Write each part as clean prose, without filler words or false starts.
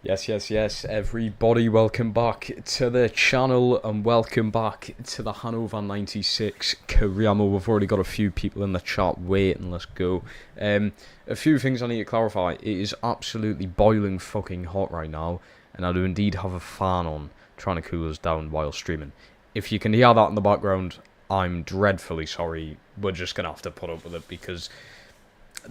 Yes, everybody, welcome back to the channel and welcome back to the Hannover 96 career mode. We've already got a few people in the chat waiting, let's go. A few things I need to clarify. It is absolutely boiling fucking hot right now, and I do indeed have a fan on trying to cool us down while streaming. If you can hear that in the background, I'm dreadfully sorry. We're just going to have to put up with it because,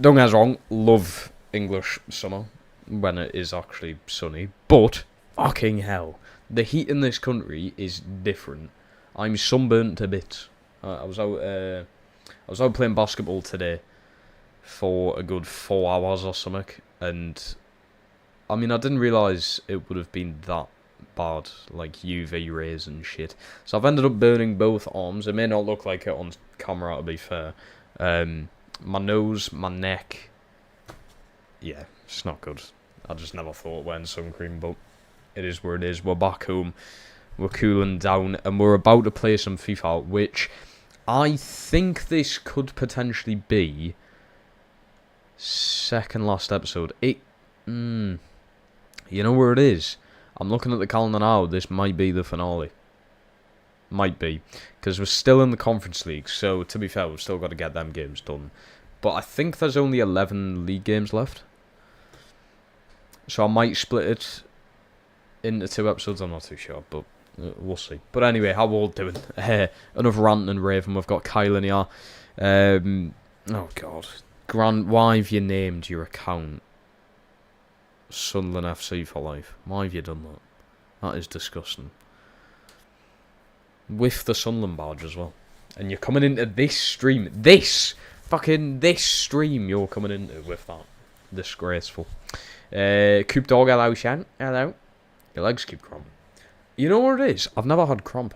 don't get us wrong, love English summer when it is actually sunny, but fucking hell, the heat in this country is different. I'm sunburnt a bit. I was out playing basketball today for a good 4 hours or something, and I mean I didn't realise it would have been that bad, like UV rays and shit. So I've ended up burning both arms. It may not look like it on camera, to be fair. My nose, my neck. Yeah, it's not good. I just never thought wearing sun cream, but it is where it is. We're back home, we're cooling down, and we're about to play some FIFA, which I think this could potentially be second last episode. You know where it is? I'm looking at the calendar now. This might be the finale. Might be, because we're still in the Conference League, so to be fair, we've still got to get them games done. But I think there's only 11 league games left. So I might split it into 2 episodes, I'm not too sure, but we'll see. But anyway, how we're all doing? Enough ranting and raving, we've got Kyle in here. Oh god. Grant, why have you named your account Sunderland FC for life? Why have you done that? That is disgusting. With the Sunderland badge as well. And you're coming into this stream, this stream you're coming into with that. Disgraceful. Coop Dog, hello, Shan. Hello. Your legs keep cramping. You know what it is? I've never had cramp.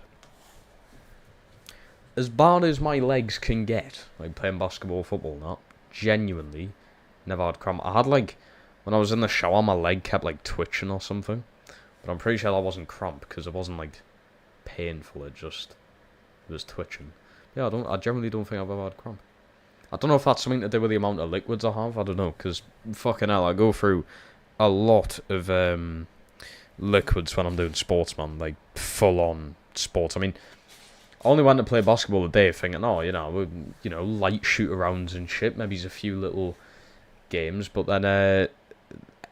As bad as my legs can get, like playing basketball, football, not genuinely, never had cramp. I had like, when I was in the shower, my leg kept like twitching or something. But I'm pretty sure that wasn't cramp because it wasn't like painful. It was twitching. Yeah, I generally don't think I've ever had cramp. I don't know if that's something to do with the amount of liquids I have. I don't know, because fucking hell, I go through a lot of liquids when I'm doing sports, man. Like, full-on sports. I mean, I only went to play basketball today thinking, oh, light shoot-arounds and shit. Maybe there's a few little games. But then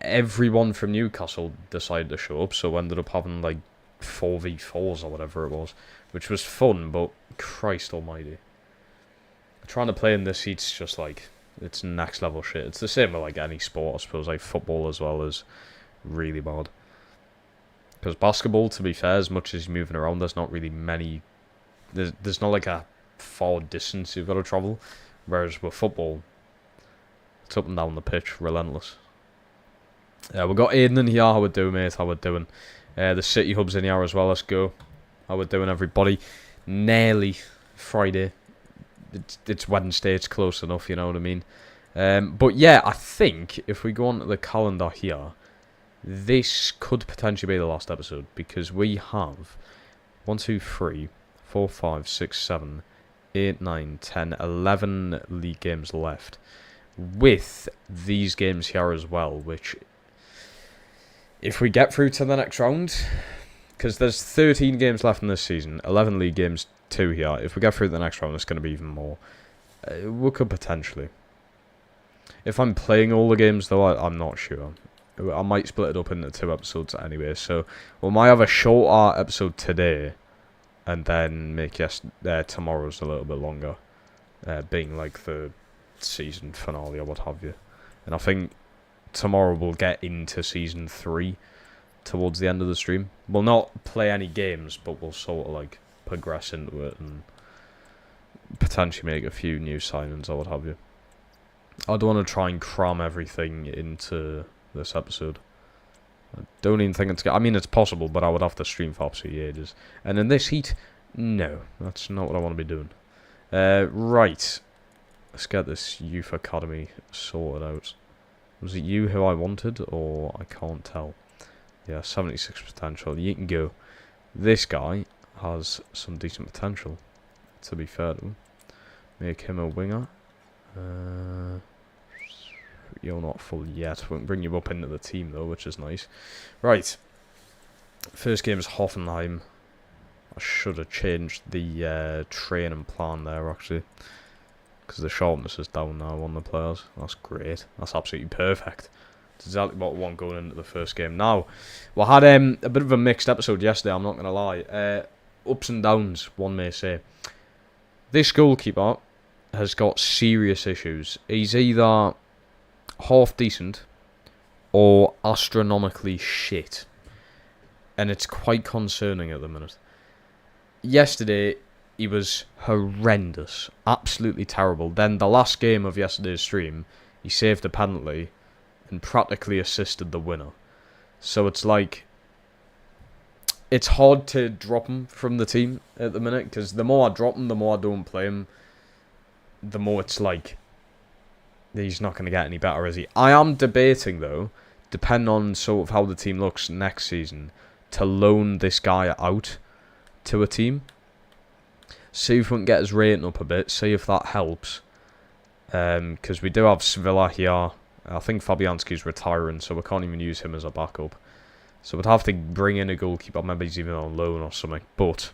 everyone from Newcastle decided to show up, so I ended up having, like, 4v4s or whatever it was. Which was fun, but Christ almighty. Trying to play in this heat's just like, it's next level shit. It's the same with like any sport, I suppose, like football as well is really bad. Because basketball, to be fair, as much as you're moving around, there's not really many, there's not like a far distance you've got to travel. Whereas with football, it's up and down the pitch, relentless. We've got Aiden in here, how we doing, mate, how we doing? The City Hub's in here as well, let's go. How we doing, everybody? Nearly Friday. It's Wednesday, it's close enough, you know what I mean? But yeah, I think if we go on to the calendar here, this could potentially be the last episode because we have 1, 2, 3, 4, 5, 6, 7, 8, 9, 10, 11 league games left. With these games here as well, which if we get through to the next round, because there's 13 games left in this season, 11 league games, 2 here. If we get through the next round, it's going to be even more. We could potentially. If I'm playing all the games, though, I'm not sure. I might split it up into 2 episodes anyway. So we might have a shorter episode today, and then make tomorrow's a little bit longer, being like the season finale or what have you. And I think tomorrow we'll get into season 3 towards the end of the stream. We'll not play any games, but we'll sort of like progress into it and potentially make a few new signings or what have you. I don't want to try and cram everything into this episode. I don't even think I mean, it's possible, but I would have to stream for absolutely ages. And in this heat, no, that's not what I want to be doing. Right. Let's get this youth academy sorted out. Was it you who I wanted, or I can't tell? Yeah, 76 potential. You can go. This guy has some decent potential, to be fair to him. Make him a winger. You're not full yet. We can bring you up into the team, though, which is nice. Right. First game is Hoffenheim. I should have changed the training plan there, actually. Because the sharpness is down now on the players. That's great. That's absolutely perfect. It's exactly what we want going into the first game. Now, we had a bit of a mixed episode yesterday, I'm not going to lie. Ups and downs, one may say. This goalkeeper has got serious issues. He's either half decent or astronomically shit. And it's quite concerning at the minute. Yesterday, he was horrendous. Absolutely terrible. Then the last game of yesterday's stream, he saved a penalty and practically assisted the winner. So it's like, it's hard to drop him from the team at the minute, because the more I drop him, the more I don't play him, the more it's like, he's not going to get any better, is he? I am debating, though, depending on sort of how the team looks next season, to loan this guy out to a team. See if we can get his rating up a bit. See if that helps. Because we do have Sevilla here. I think Fabianski's retiring, so we can't even use him as a backup. So we'd have to bring in a goalkeeper. Maybe he's even on loan or something. But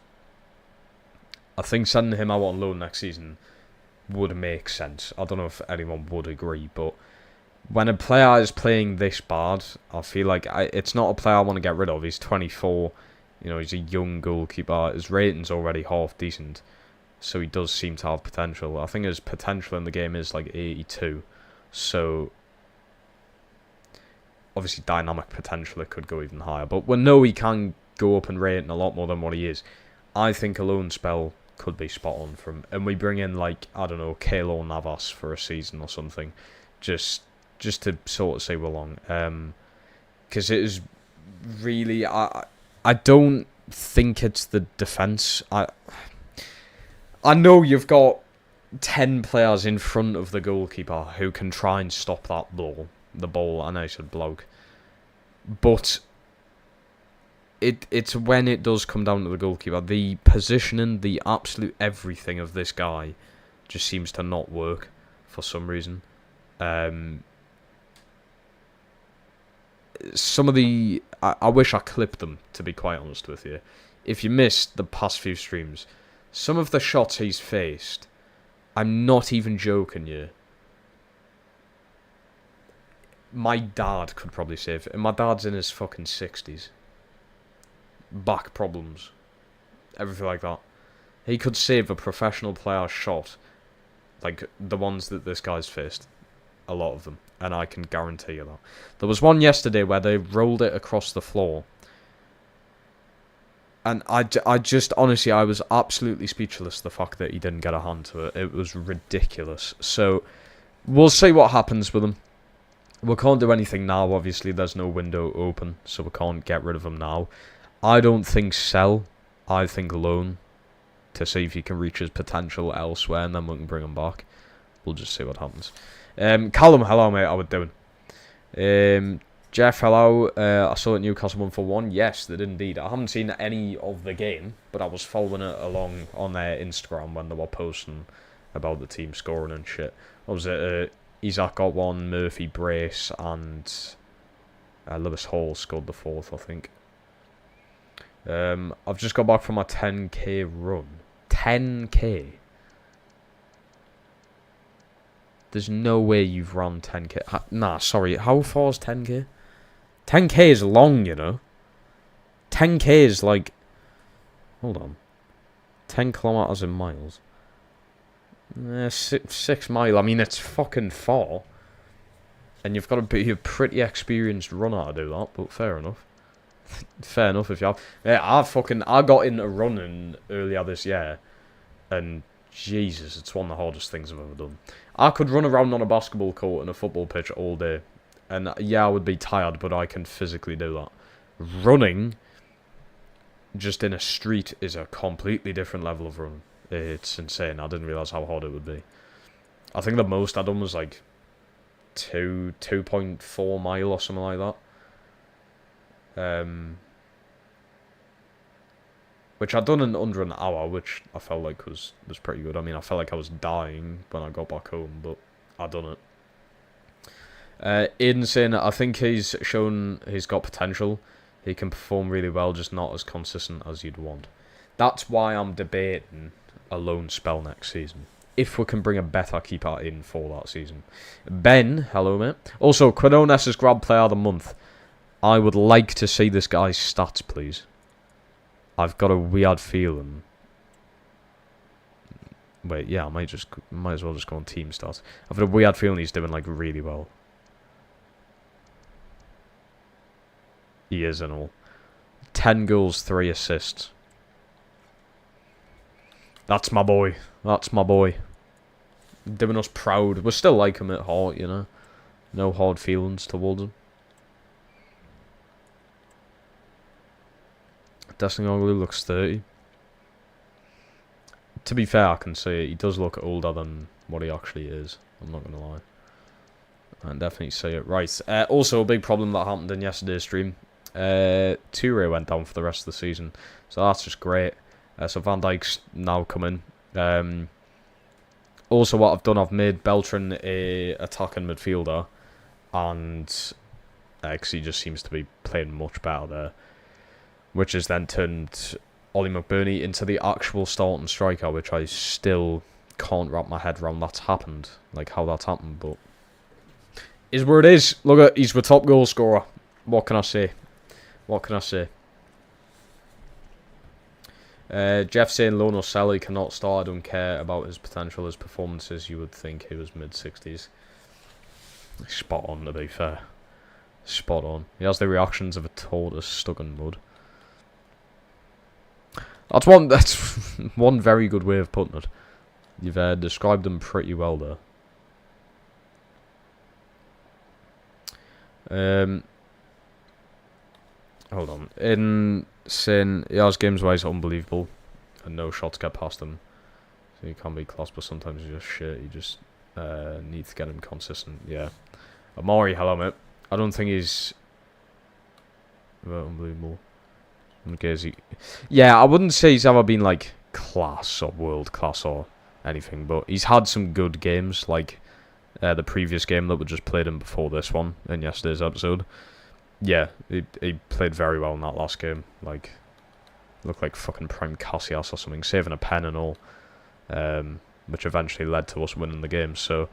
I think sending him out on loan next season would make sense. I don't know if anyone would agree, but when a player is playing this bad, I feel like it's not a player I want to get rid of. He's 24. You know, he's a young goalkeeper. His rating's already half decent. So he does seem to have potential. I think his potential in the game is like 82. So obviously dynamic potential, it could go even higher. But we know he can go up in rating a lot more than what he is. I think a loan spell could be spot on for him. And we bring in, like, I don't know, Keylor Navas for a season or something. Just to sort of say we're long. Because it is really... I don't think it's the defence. I know you've got 10 players in front of the goalkeeper who can try and stop that ball. The ball, I know I said bloke. But it's when it does come down to the goalkeeper. The positioning, the absolute everything of this guy just seems to not work for some reason. Some of the... I wish I clipped them, to be quite honest with you. If you missed the past few streams, some of the shots he's faced, I'm not even joking you. My dad could probably save it. And my dad's in his fucking 60s. Back problems. Everything like that. He could save a professional player's shot. Like the ones that this guy's faced. A lot of them. And I can guarantee you that. There was one yesterday where they rolled it across the floor. And I just, honestly, I was absolutely speechless the fact that he didn't get a hand to it. It was ridiculous. So, we'll see what happens with him. We can't do anything now, obviously. There's no window open, so we can't get rid of him now. I don't think sell. I think loan. To see if he can reach his potential elsewhere, and then we can bring him back. We'll just see what happens. Callum, hello, mate. How we doing? Jeff, hello. I saw that Newcastle won for 1. Yes, they did indeed. I haven't seen any of the game, but I was following it along on their Instagram when they were posting about the team scoring and shit. What was it? Isaac got 1, Murphy brace, and Lewis Hall scored the 4th, I think. I've just got back from my 10k run. 10k? There's no way you've run 10k. Nah, sorry. How far is 10k? 10k is long, you know. 10k is like... Hold on. 10 kilometers in miles. 6 mile. I mean, it's fucking far. And you've got to be a pretty experienced runner to do that, but fair enough. Fair enough if you have. Yeah, I got into running earlier this year. And Jesus, it's one of the hardest things I've ever done. I could run around on a basketball court and a football pitch all day. And yeah, I would be tired, but I can physically do that. Running, just in a street, is a completely different level of running. It's insane. I didn't realise how hard it would be. I think the most I'd done was like 2.4 mile or something like that. Which I'd done in under an hour, which I felt like was pretty good. I mean, I felt like I was dying when I got back home, but I'd done it. Aiden saying, I think he's shown he's got potential. He can perform really well, just not as consistent as you'd want. That's why I'm debating a loan spell next season. If we can bring a better keeper in for that season. Ben, hello mate. Also, Quinones is Grab Player of the Month. I would like to see this guy's stats, please. I've got a weird feeling. Wait, yeah, I might as well just go on team stats. I've got a weird feeling he's doing like really well. He is and all. 10 goals, 3 assists. That's my boy. That's my boy. Doing us proud. We still like him at heart, you know. No hard feelings towards him. Destinoglu looks 30. To be fair, I can say he does look older than what he actually is. I'm not going to lie. I can definitely see it. Right. Also, a big problem that happened in yesterday's stream. Toure went down for the rest of the season. So that's just great. So Van Dijk's now coming. Also, what I've done, I've made Beltran a attacking midfielder. And because he just seems to be playing much better there. Which has then turned Ollie McBurney into the actual starting striker, which I still can't wrap my head around that's happened. Like, how that's happened, but is where it is. Look at, he's the top goal scorer. What can I say? What can I say? Jeff saying Loan or sell, he cannot start. I don't care about his potential, his performances. You would think he was mid-60s. Spot on, to be fair. Spot on. He has the reactions of a tortoise stuck in mud. That's one very good way of putting it. You've described him pretty well there. Hold on. In saying he has games wise unbelievable, and no shots get past him. So he can be class, but sometimes he's just shit. You just need to get him consistent. Yeah. Amari, hello mate. I don't think he's unbelievable. Yeah, I wouldn't say he's ever been like class or world class or anything, but he's had some good games, like the previous game that we just played him before this one in yesterday's episode. Yeah, he played very well in that last game. Like, looked like fucking prime Cassius or something, saving a pen and all, which eventually led to us winning the game. So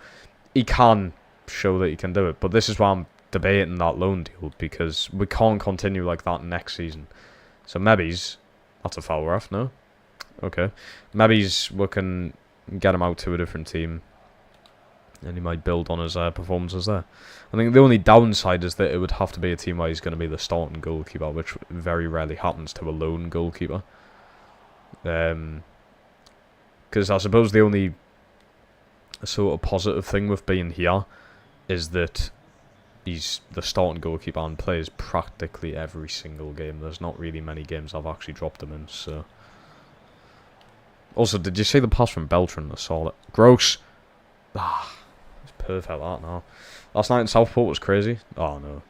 he can show that he can do it, but this is why I'm debating that loan deal, because we can't continue like that next season. So maybe that's a foul ref, no? Okay. Maybe we can get him out to a different team. And he might build on his performances there. I think the only downside is that it would have to be a team where he's going to be the starting goalkeeper, which very rarely happens to a lone goalkeeper. Because I suppose the only sort of positive thing with being here is that he's the starting goalkeeper and plays practically every single game. There's not really many games I've actually dropped him in, so. Also, did you see the pass from Beltran? I saw it. Gross. Ah, it's perfect that now. Last night in Southport was crazy. Oh no.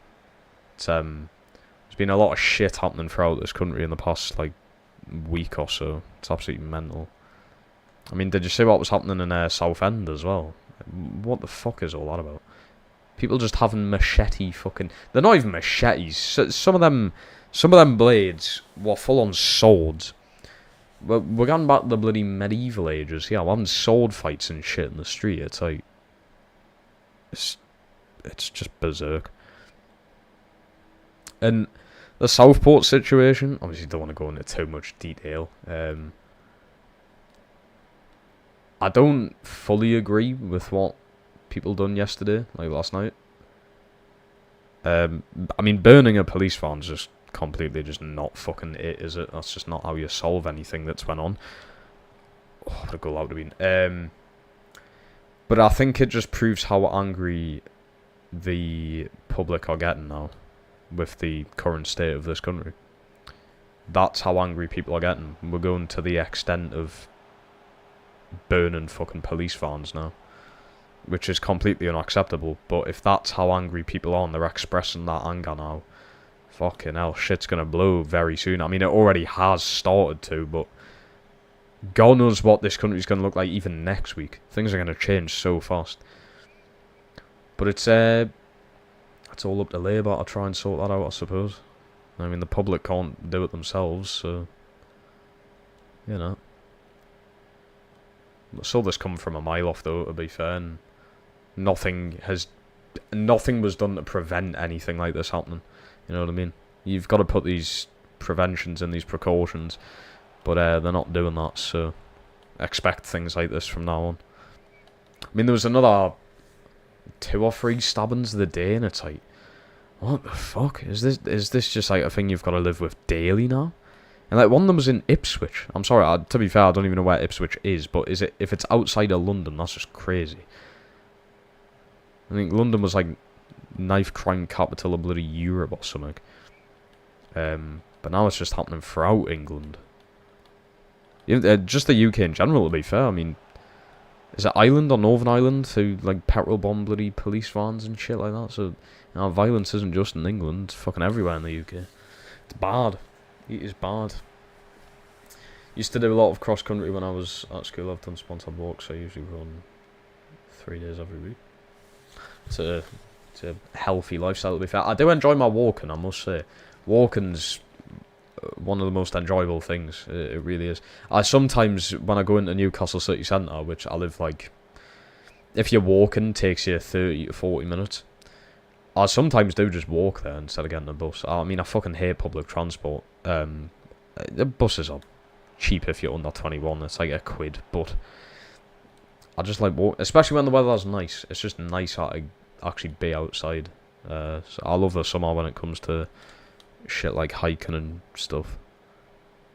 It's there's been a lot of shit happening throughout this country in the past like week or so. It's absolutely mental. I mean, did you see what was happening in Southend as well? What the fuck is all that about? People just having machete fucking. They're not even machetes. Some of them blades were full on swords. We're going back to the bloody medieval ages. Yeah, we're having sword fights and shit in the street. It's like, it's just berserk. And the Southport situation, obviously don't want to go into too much detail. I don't fully agree with what people done yesterday, like last night. I mean, burning a police van is just completely just not fucking it, is it? That's just not how you solve anything that's went on. Oh, what a goal out have been. But I think it just proves how angry the public are getting now with the current state of this country. That's how angry people are getting. We're going to the extent of burning fucking police vans now, which is completely unacceptable. But if that's how angry people are and they're expressing that anger now, fucking hell, shit's gonna blow very soon. I mean, it already has started to, but God knows what this country's gonna look like even next week. Things are gonna change so fast. But it's it's all up to Labour to try and sort that out, I suppose. I mean, the public can't do it themselves, so, you know. I saw this come from a mile off, though, to be fair, and nothing was done to prevent anything like this happening. You know what I mean? You've got to put these preventions and these precautions, but they're not doing that, so expect things like this from now on. I mean, there was another 2 or 3 stabbings of the day, and it's like, what the fuck? Is this just like a thing you've got to live with daily now? And like one of them was in Ipswich. I'm sorry, to be fair, I don't even know where Ipswich is, but if it's outside of London, that's just crazy. I think London was like knife crime capital of bloody Europe or something. But now it's just happening throughout England. Just the UK in general, to be fair. I mean, is it Ireland or Northern Ireland who like petrol bomb bloody police vans and shit like that? So, you know, violence isn't just in England; it's fucking everywhere in the UK. It's bad. It is bad. Used to do a lot of cross country when I was at school. I've done sponsored walks. I usually run 3 days every week. It's a healthy lifestyle, to be fair. I do enjoy my walking, I must say. Walking's one of the most enjoyable things. It really is. I sometimes, when I go into Newcastle city centre, which I live like, if you're walking, takes you 30 to 40 minutes. I sometimes do just walk there instead of getting a bus. I mean, I fucking hate public transport. The buses are cheap if you're under 21. It's like £1, but I just like walk, especially when the weather's nice. It's just nicer to actually be outside. So I love the summer when it comes to shit like hiking and stuff.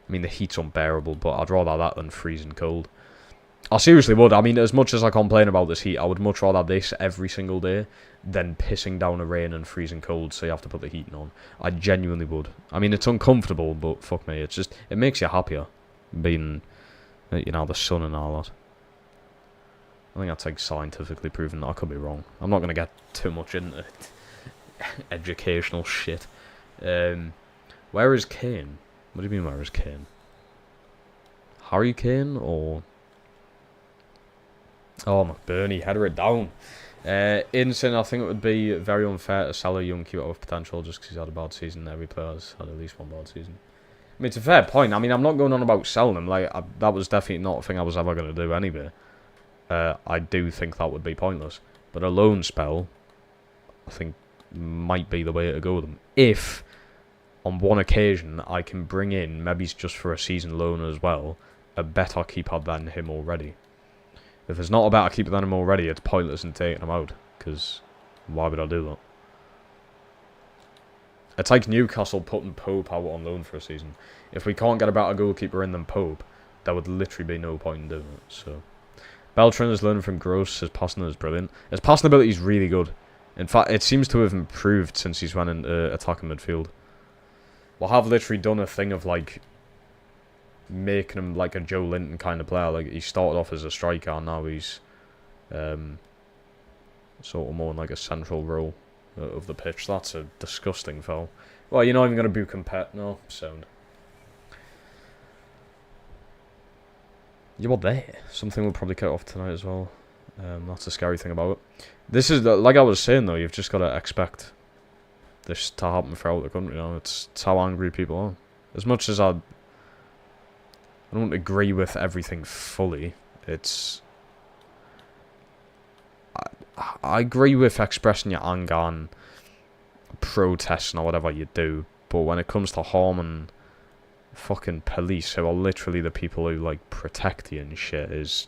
I mean, the heat's unbearable, but I'd rather that than freezing cold. I seriously would. I mean, as much as I complain about this heat, I would much rather this every single day than pissing down a rain and freezing cold, so you have to put the heating on. I genuinely would. I mean, it's uncomfortable, but fuck me, it's just, it makes you happier being, you know, the sun and all that. I think that's like scientifically proven. I could be wrong. I'm not going to get too much into educational shit. Where is Kane? What do you mean, where is Kane? Harry Kane or... Oh, McBurney, header it down. Insane, I think it would be very unfair to sell a young keeper with potential just because he's had a bad season. Every player's had at least one bad season. I mean, it's a fair point. I mean, I'm not going on about selling him. Like, that was definitely not a thing I was ever going to do anyway. I do think that would be pointless. But a loan spell, I think, might be the way to go with them. If, on one occasion, I can bring in, maybe it's just for a season loan as well, a better keeper than him already. If there's not a better keeper than him already, it's pointless in taking him out. Because why would I do that? It's like Newcastle putting Pope out on loan for a season. If we can't get a better goalkeeper in than Pope, there would literally be no point in doing it. So, Beltran is learning from Gross. His passing is brilliant. His passing ability is really good. In fact, it seems to have improved since he's went into attacking midfield. We'll have literally done a thing of like making him like a Joe Linton kind of player. Like, he started off as a striker and now he's sort of more in like a central role of the pitch. That's a disgusting foul. Well, you're not even going to book him pet. No, sound. You were there. Something will probably cut off tonight as well. That's the scary thing about it. This is, like I was saying though, you've just got to expect this to happen throughout the country now. It's how angry people are. As much as I don't agree with everything fully, it's... I agree with expressing your anger and protesting or whatever you do, but when it comes to harming fucking police, who are literally the people who like protect you and shit, is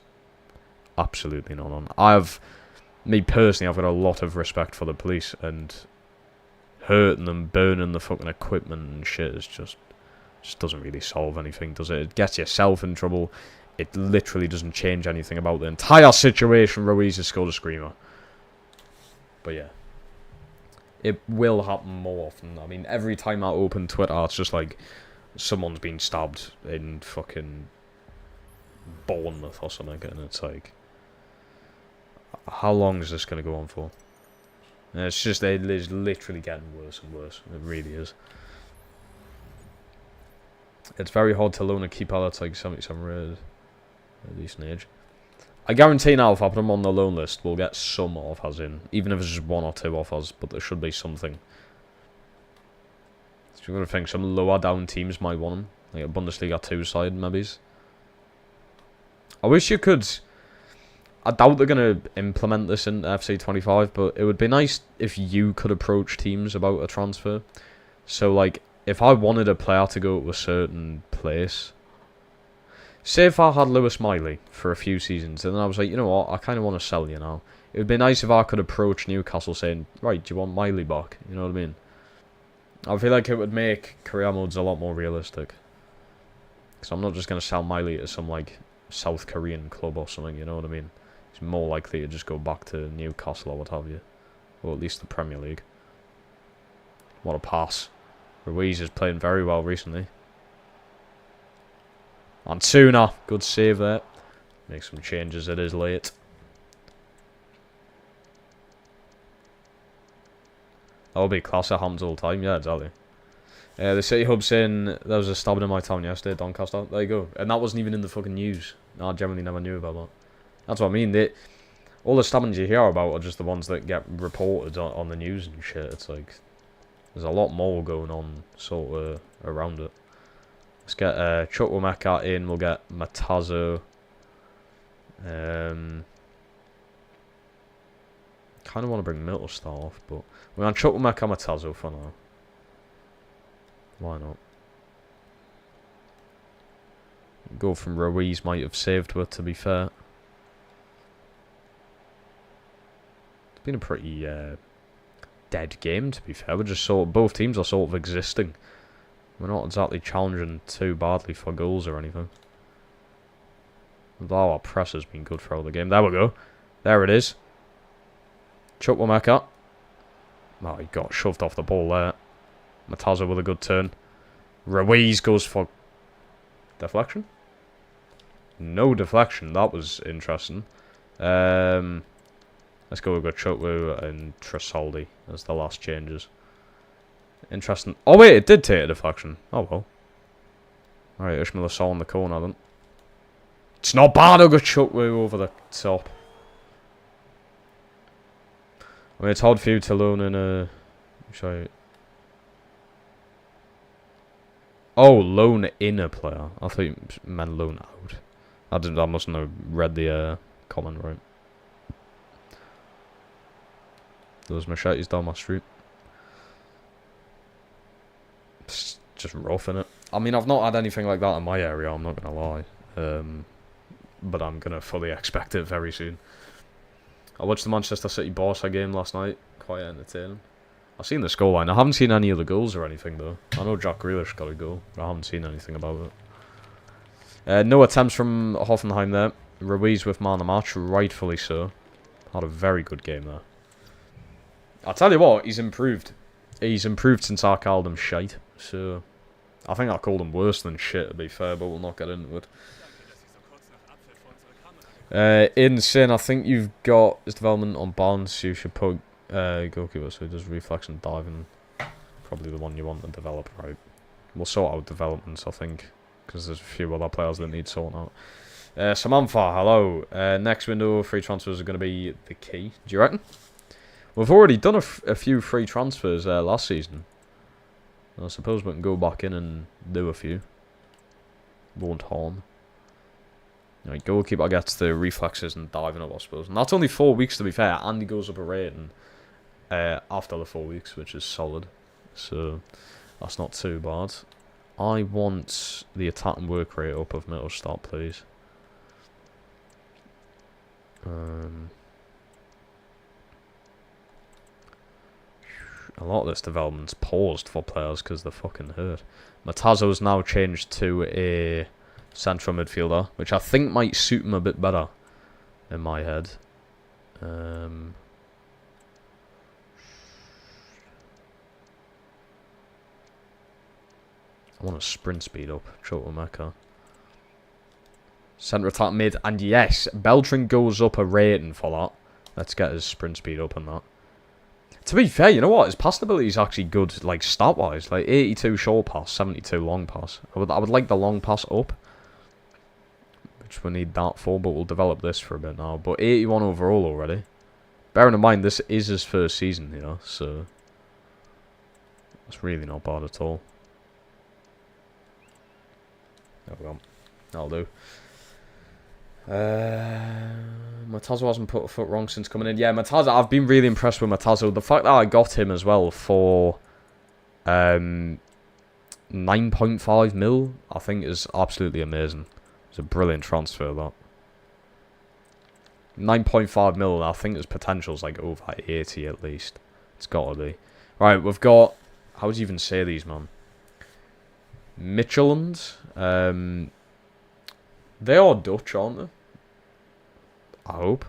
absolutely not on. Me personally, I've got a lot of respect for the police, and hurting them, burning the fucking equipment and shit is just doesn't really solve anything, does it? It gets yourself in trouble. It literally doesn't change anything about the entire situation. Ruiz has scored a screamer. But yeah, it will happen more often. I mean, every time I open Twitter, it's just like someone's been stabbed in fucking Bournemouth or something, and it's like, how long is this going to go on for? And it's just, it is literally getting worse and worse. It really is. It's very hard to loan a keeper that's like 77 rated at a decent age. I guarantee now if I put him on the loan list, we'll get some offers in. Even if it's just 1 or 2 offers, but there should be something. So you're going to think some lower down teams might want him. Like a Bundesliga 2 side, maybe. I wish you could... I doubt they're going to implement this in FC25, but it would be nice if you could approach teams about a transfer. So, like, if I wanted a player to go to a certain place... Say if I had Lewis Miley for a few seasons, and then I was like, you know what, I kind of want to sell you now. It would be nice if I could approach Newcastle saying, right, do you want Miley back? You know what I mean? I feel like it would make career modes a lot more realistic. Because I'm not just going to sell Miley to some, like, South Korean club or something, you know what I mean? He's more likely to just go back to Newcastle or what have you. Or at least the Premier League. What a pass. Ruiz is playing very well recently. Antuna, good save there. Make some changes, it is late. That'll be class at Hams all the time, yeah, exactly. The City Hub saying there was a stabbing in my town yesterday, Doncaster. There you go. And that wasn't even in the fucking news. I generally never knew about that. That's what I mean. All the stabbings you hear about are just the ones that get reported on the news and shit. It's like, there's a lot more going on sort of around it. Let's get Chukwuemeka in. We'll get Matazo. Kind of want to bring Middlestar off, but we're on Chukwuemeka Matazo for now. Why not? Go from Ruiz might have saved her, to be fair. It's been a pretty dead game, to be fair. We're just both teams are sort of existing. We're not exactly challenging too badly for goals or anything. Although our press has been good throughout the game. There we go. There it is. Chukwuemeka. Oh, he got shoved off the ball there. Matazo with a good turn. Ruiz goes for deflection. No deflection. That was interesting. Let's go with Chukwu and Tresoldi as the last changes. Interesting. Oh wait, it did take a deflection. Oh well. Alright, Ishmael saw in the corner then. It's not bad. I got Chukwu over the top. I mean, it's hard for you to loan in a... Sorry. Oh, loan in a player. I thought you meant loan out. I mustn't have read the comment right. Those machetes down my street. It's just rough, innit? I mean, I've not had anything like that in my area, I'm not going to lie. But I'm going to fully expect it very soon. I watched the Manchester City Barca game last night. Quite entertaining. I've seen the scoreline. I haven't seen any of the goals or anything, though. I know Jack Grealish got a goal, but I haven't seen anything about it. No attempts from Hoffenheim there. Ruiz with man of the match, rightfully so. Had a very good game there. I'll tell you what, he's improved. He's improved since I called him shite. So, I think I called him worse than shit, to be fair, but we'll not get into it. In Sin, I think you've got his development on Barnes. You should put goalkeeper so he does reflex and diving. Probably the one you want to develop, right? We'll sort out developments, I think, because there's a few other players that need sorting out. Samantha, hello. Next window, free transfers are going to be the key. Do you reckon? We've already done a few free transfers last season. I suppose we can go back in and do a few. Won't harm. Right, goalkeeper gets the reflexes and diving up, I suppose. And that's only 4 weeks, to be fair. And he goes up a rating after the 4 weeks, which is solid. So, that's not too bad. I want the attack and work rate up of Middlestar, please. A lot of this development's paused for players because they're fucking hurt. Matazo's now changed to a central midfielder, which I think might suit him a bit better in my head. I want a sprint speed up. Chukwuemeka. Centre attack mid, and yes, Beltran goes up a rating for that. Let's get his sprint speed up on that. To be fair, you know what? His pass ability is actually good, like stat-wise. Like 82 short pass, 72 long pass. I would like the long pass up. which we need that for, but we'll develop this for a bit now. But 81 overall already. Bearing in mind, this is his first season here, so it's really not bad at all. There we go. That'll do. Matazo hasn't put a foot wrong since coming in. Yeah, Matazo, I've been really impressed with Matazo. The fact that I got him as well for 9.5 mil, I think is absolutely amazing. It's a brilliant transfer, that. 9.5 mil, I think his potential's like over 80 at least. It's gotta be. Right, we've got... How do you even say these, man? Michelins. They are Dutch, aren't they? I hope.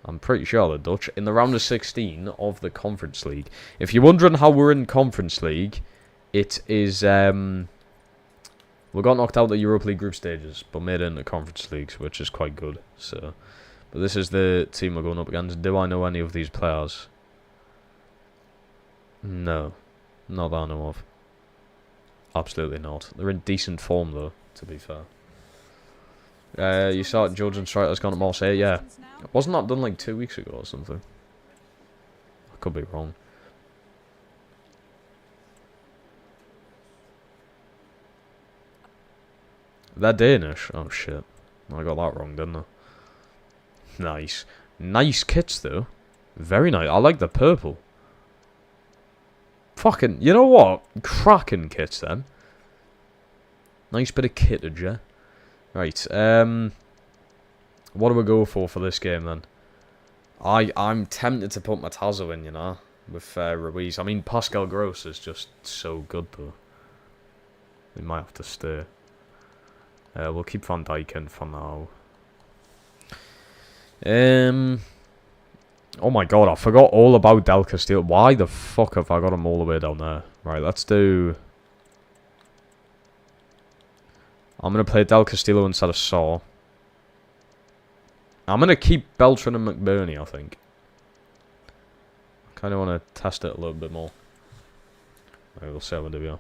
I'm pretty sure they're Dutch. In the round of 16 of the Conference League. If you're wondering how we're in Conference League, it is... we got knocked out the Europa League group stages, but made it into Conference Leagues, which is quite good. So, but this is the team we're going up against. Do I know any of these players? No. Not that I know of. Absolutely not. They're in decent form, though, to be fair. You saw Georgian striker's gone to Marseille, yeah. Wasn't that done like 2 weeks ago or something? I could be wrong. They're Danish? Oh shit. I got that wrong, didn't I? Nice. Nice kits though. Very nice. I like the purple. Fucking, you know what? Cracking kits then. Nice bit of kittage, yeah. Right, what do we go for this game then? I'm tempted to put Matazo in, you know, with Ruiz. I mean, Pascal Gross is just so good though. We might have to stay. We'll keep Van Dijk in for now. Oh my god, I forgot all about Del Castillo. Why the fuck have I got him all the way down there? Right, let's do... I'm going to play Del Castillo instead of Saw. I'm going to keep Beltran and McBurney, I think. I kind of want to test it a little bit more. Right, we'll see how we do here.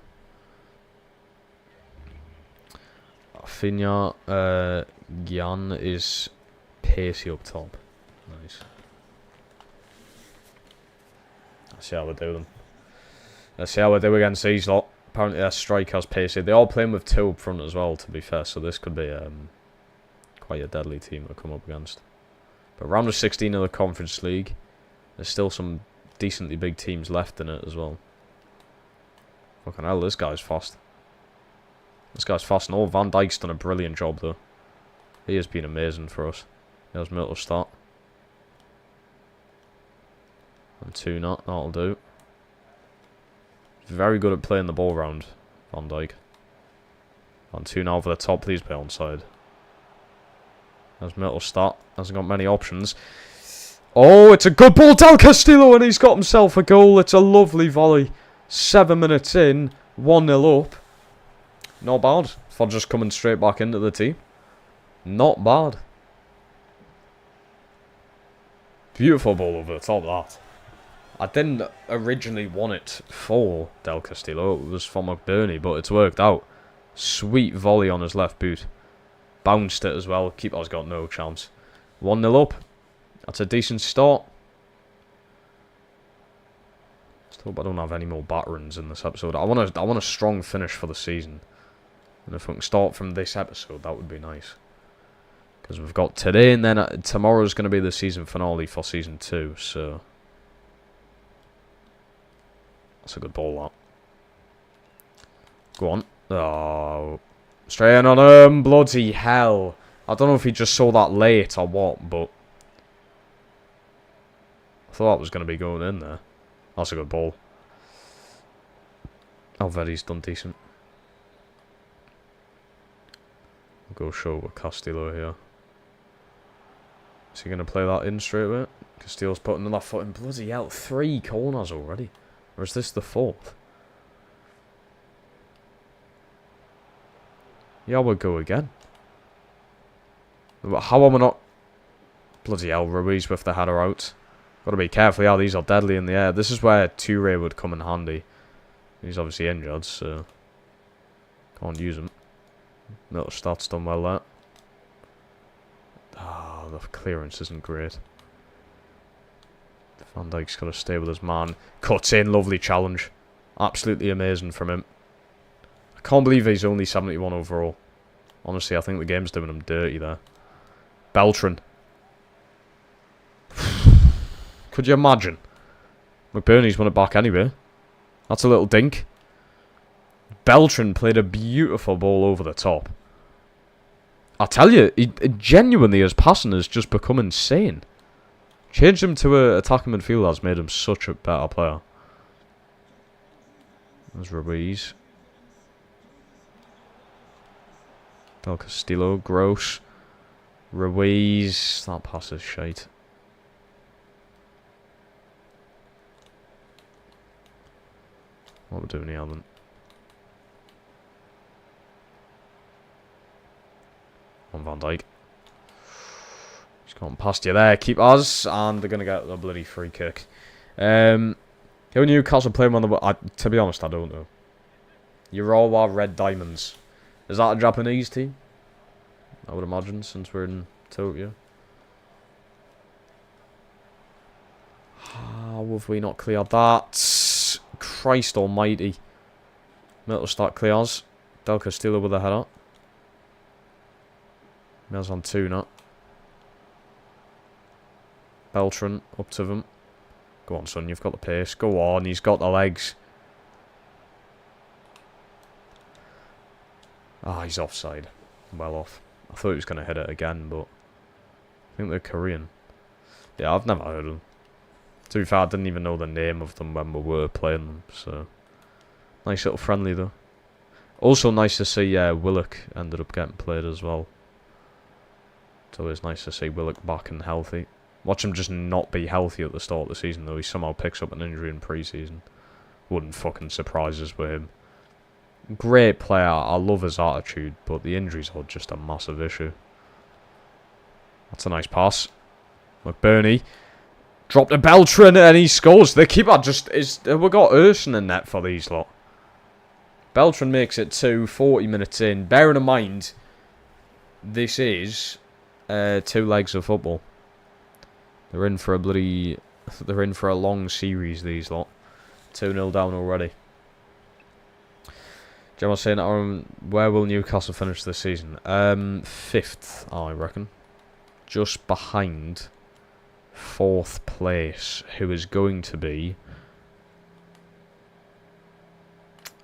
Finja, Gian is pacey up top. Nice. Let's see how we do them. Let's see how we do against these lot. Apparently their striker's pacey. They all playing with two up front as well, to be fair. So this could be quite a deadly team to come up against. But round of 16 of the Conference League. There's still some decently big teams left in it as well. Fucking hell, this guy's fast. This guy's fast and all. Van Dijk's done a brilliant job though. He has been amazing for us. There's Middle start. And 2-0, that'll do. Very good at playing the ball round, Van Dijk. On 2 now over the top, please be onside. There's Middle start. Hasn't got many options. Oh, it's a good ball, Del Castillo, and he's got himself a goal. It's a lovely volley. 7 minutes in, 1-0 up. Not bad for just coming straight back into the team. Not bad. Beautiful ball over the top, that. I didn't originally want it for Del Castillo. It was for McBurney, but it's worked out. Sweet volley on his left boot. Bounced it as well. Keeper's got no chance. 1-0 up. That's a decent start. Still hope I don't have any more batterings in this episode. I want a strong finish for the season. And if we can start from this episode, that would be nice. Because we've got today, and then tomorrow's going to be the season finale for Season 2, so... That's a good ball, that. Go on. Oh. Straight in on him. Bloody hell. I don't know if he just saw that late or what, but... I thought that was going to be going in there. That's a good ball. Alvedi's done decent. We'll go show with Castillo here. Is he going to play that in straight away? Castillo's putting another foot in. Bloody hell. 3 corners already. Or is this the 4th? Yeah, we'll go again. How am I not... Bloody hell, Ruiz with the header out. Gotta be careful, yeah, these are deadly in the air. This is where Toure would come in handy. He's obviously injured, so... Can't use him. Little stats done well there. Ah, the clearance isn't great. Van Dijk's got to stay with his man. Cuts in, lovely challenge. Absolutely amazing from him. I can't believe he's only 71 overall. Honestly, I think the game's doing him dirty there. Beltran. Could you imagine? McBurney's won it back anyway. That's a little dink. Beltran played a beautiful ball over the top. I tell you, it genuinely, his passing has just become insane. Changed him to an attacking midfielder has made him such a better player. There's Ruiz. Del Castillo, gross. Ruiz, that pass is shite. What we're doing here then? On Van Dijk. He's gone past you there, keep us, and they're going to get a bloody free kick. Who Newcastle playing on the... to be honest, I don't know. Urawa Red Diamonds. Is that a Japanese team? I would imagine, since we're in Tokyo. How have we not cleared that? Christ almighty. Mittelstadt clears. Del Castillo with a header. Mills on 2 now. Beltran up to them. Go on, son, you've got the pace. Go on, he's got the legs. Ah, he's offside. Well off. I thought he was going to hit it again, but I think they're Korean. Yeah, I've never heard of them. To be fair, I didn't even know the name of them when we were playing them, so... Nice little friendly, though. Also nice to see Willock ended up getting played as well. It's always nice to see Willock back and healthy. Watch him just not be healthy at the start of the season, though. He somehow picks up an injury in pre-season. Wouldn't fucking surprise us with him. Great player. I love his attitude, but the injuries are just a massive issue. That's a nice pass. McBurney. Dropped a Beltran and he scores. The keeper just is... We've got Urson in net for these lot. Beltran makes it 40 minutes in. Bearing in mind, this is 2 legs of football. They're in for a bloody... They're in for a long series, these lot. 2-0 down already. Gemma saying, where will Newcastle finish this season? 5th, I reckon. Just behind 4th place, who is going to be...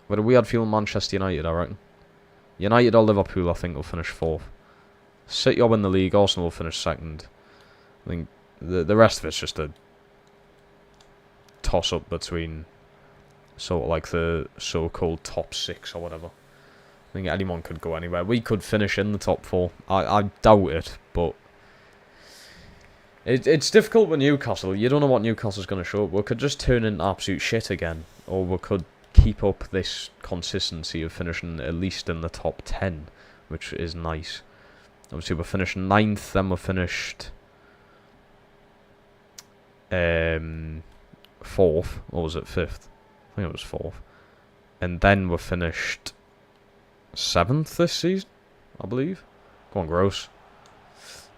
Where do we had feel Manchester United, I reckon. United or Liverpool, I think, will finish 4th. City will win the league, Arsenal will finish 2nd. I think the rest of it's just a toss-up between sort of like the so-called top 6 or whatever. I think anyone could go anywhere. We could finish in the top 4. I doubt it, but it's difficult with Newcastle. You don't know what Newcastle's going to show up. We could just turn into absolute shit again, or we could keep up this consistency of finishing at least in the top 10, which is nice. Obviously, we're finished 9th, then we're finished 4th, or was it 5th? I think it was 4th. And then we're finished 7th this season, I believe. Go on, Gross.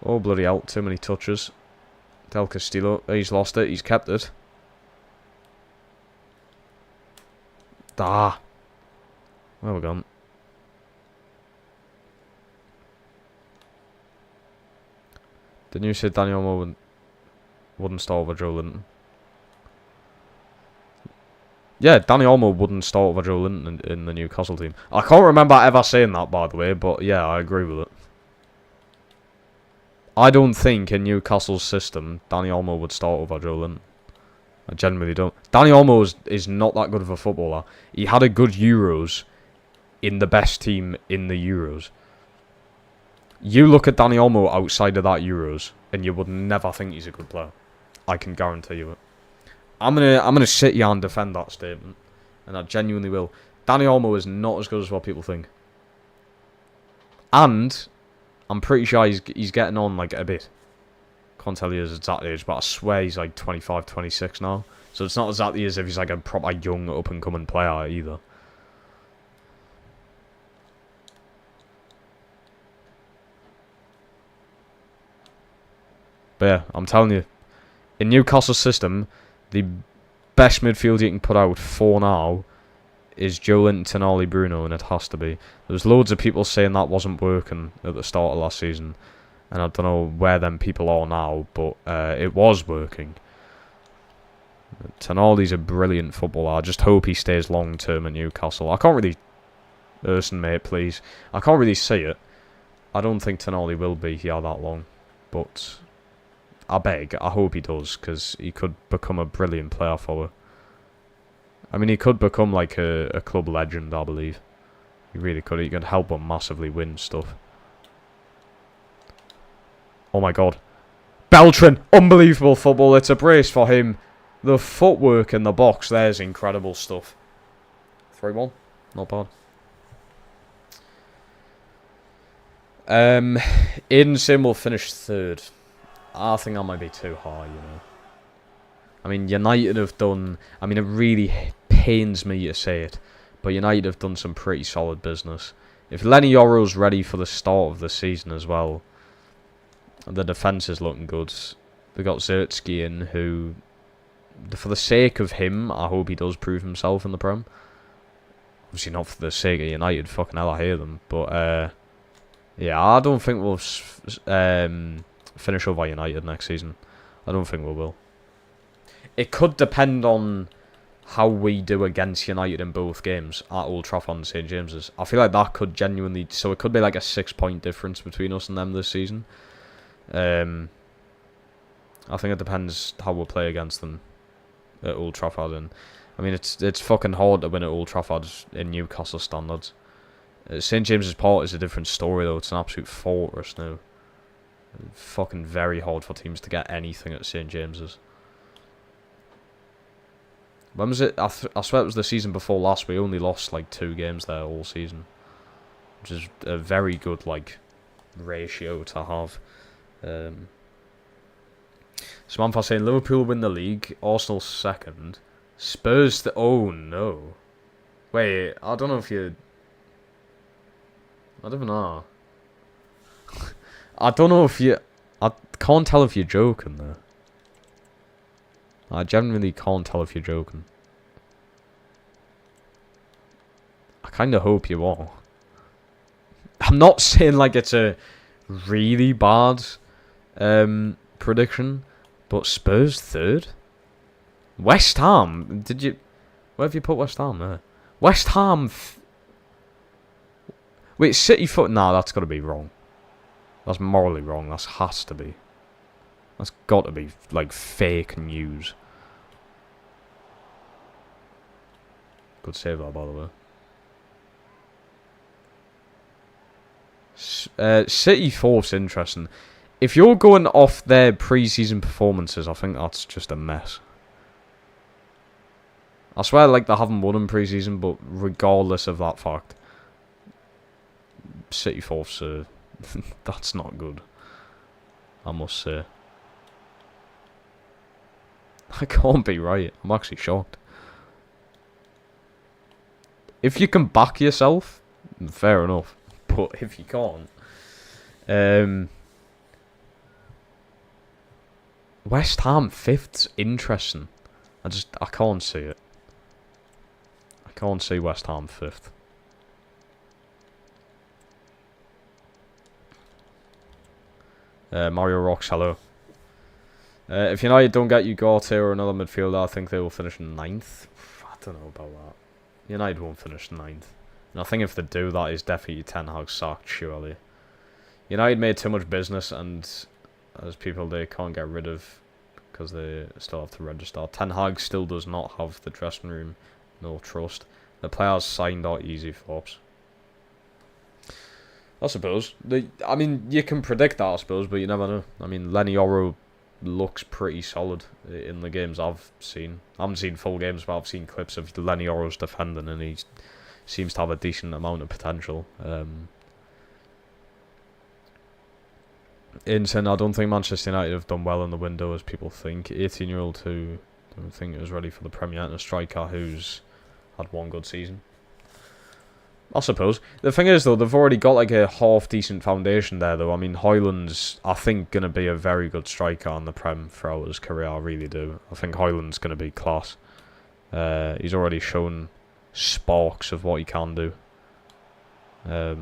Oh, bloody hell, too many touches. Del Castillo, he's lost it, he's kept it. Ah. Where we gone? Didn't you say Daniel Olmo wouldn't start over Joe Linton? Yeah, Danny Olmo wouldn't start over Joe Linton in the Newcastle team. I can't remember ever saying that, by the way, but yeah, I agree with it. I don't think in Newcastle's system, Danny Olmo would start over Joe Linton. I genuinely don't. Danny Olmo is not that good of a footballer. He had a good Euros in the best team in the Euros. You look at Danny Olmo outside of that Euros, and you would never think he's a good player. I can guarantee you it. I'm gonna sit here and defend that statement, and I genuinely will. Danny Olmo is not as good as what people think, and I'm pretty sure he's getting on like a bit. Can't tell you his exact age, but I swear he's like 25, 26 now. So it's not exactly as if he's like a proper young up and coming player either. But yeah, I'm telling you, in Newcastle's system, the best midfield you can put out for now is Joelinton, Oli Bruno, and it has to be. There's loads of people saying that wasn't working at the start of last season, and I don't know where them people are now, but it was working. Tonali's a brilliant footballer. I just hope he stays long term at Newcastle. I can't really... Erson, mate, please. I can't really see it. I don't think Tonali will be here that long, but I hope he does, because he could become a brilliant player for her. I mean, he could become like a club legend, I believe. He really could. He could help them massively win stuff. Oh my god. Beltran! Unbelievable football. It's a brace for him. The footwork in the box, there's incredible stuff. 3-1. Not bad. Aiden Sim will finish third. I think that might be too high, you know. I mean, United have done... I mean, it really pains me to say it, but United have done some pretty solid business. If Lenny Yoro's ready for the start of the season as well, the defence is looking good. They've got Zertsky in, who, for the sake of him, I hope he does prove himself in the Prem. Obviously not for the sake of United, fucking hell, I hear them. But, yeah, I don't think we'll finish over United next season. I don't think we will. It could depend on how we do against United in both games at Old Trafford and St James's. I feel like that could genuinely... So it could be like a 6-point difference between us and them this season. I think it depends how we'll play against them at Old Trafford. And I mean, it's fucking hard to win at Old Trafford in Newcastle standards. St James's Park is a different story though. It's an absolute fortress now. Fucking very hard for teams to get anything at St James's. When was it? I swear it was the season before last. We only lost like 2 games there all season, which is a very good like ratio to have. Samantha saying Liverpool win the league, Arsenal second, Spurs. Oh no! Wait, I don't know if you. I don't know. I don't know if you. I can't tell if you're joking there. I genuinely can't tell if you're joking. I kind of hope you are. I'm not saying like it's a really bad prediction, but Spurs third? West Ham? Did you... Where have you put West Ham there? West Ham... Wait, City foot... Nah, that's got to be wrong. That's morally wrong. That has to be. That's got to be, like, fake news. Good save that, by the way. City fourth's interesting. If you're going off their pre-season performances, I think that's just a mess. I swear, like, they haven't won in pre-season, but regardless of that fact, City fourth's, that's not good, I must say. I can't be right. I'm actually shocked. If you can back yourself, fair enough. But if you can't... West Ham 5th's interesting. I can't see it. I can't see West Ham 5th. Mario Rocks, hello. If United don't get Ugarte or another midfielder, I think they will finish 9th. I don't know about that. United won't finish 9th. And I think if they do, that is definitely Ten Hag sacked, surely. United made too much business, and as people they can't get rid of because they still have to register. Ten Hag still does not have the dressing room, no trust. The players signed are easy flops. I suppose. I mean, you can predict that, I suppose, but you never know. I mean, Lenny Yoro looks pretty solid in the games I've seen. I haven't seen full games, but I've seen clips of Lenny Yoro's defending, and he seems to have a decent amount of potential. Insane, I don't think Manchester United have done well in the window as people think. 18-year-old who I don't think is ready for the Premier, and a striker who's had one good season. I suppose. The thing is, though, they've already got like a half-decent foundation there, though. I mean, Hoyland's, I think, going to be a very good striker on the Prem throughout his career. I really do. I think Hoyland's going to be class. He's already shown sparks of what he can do. Oh,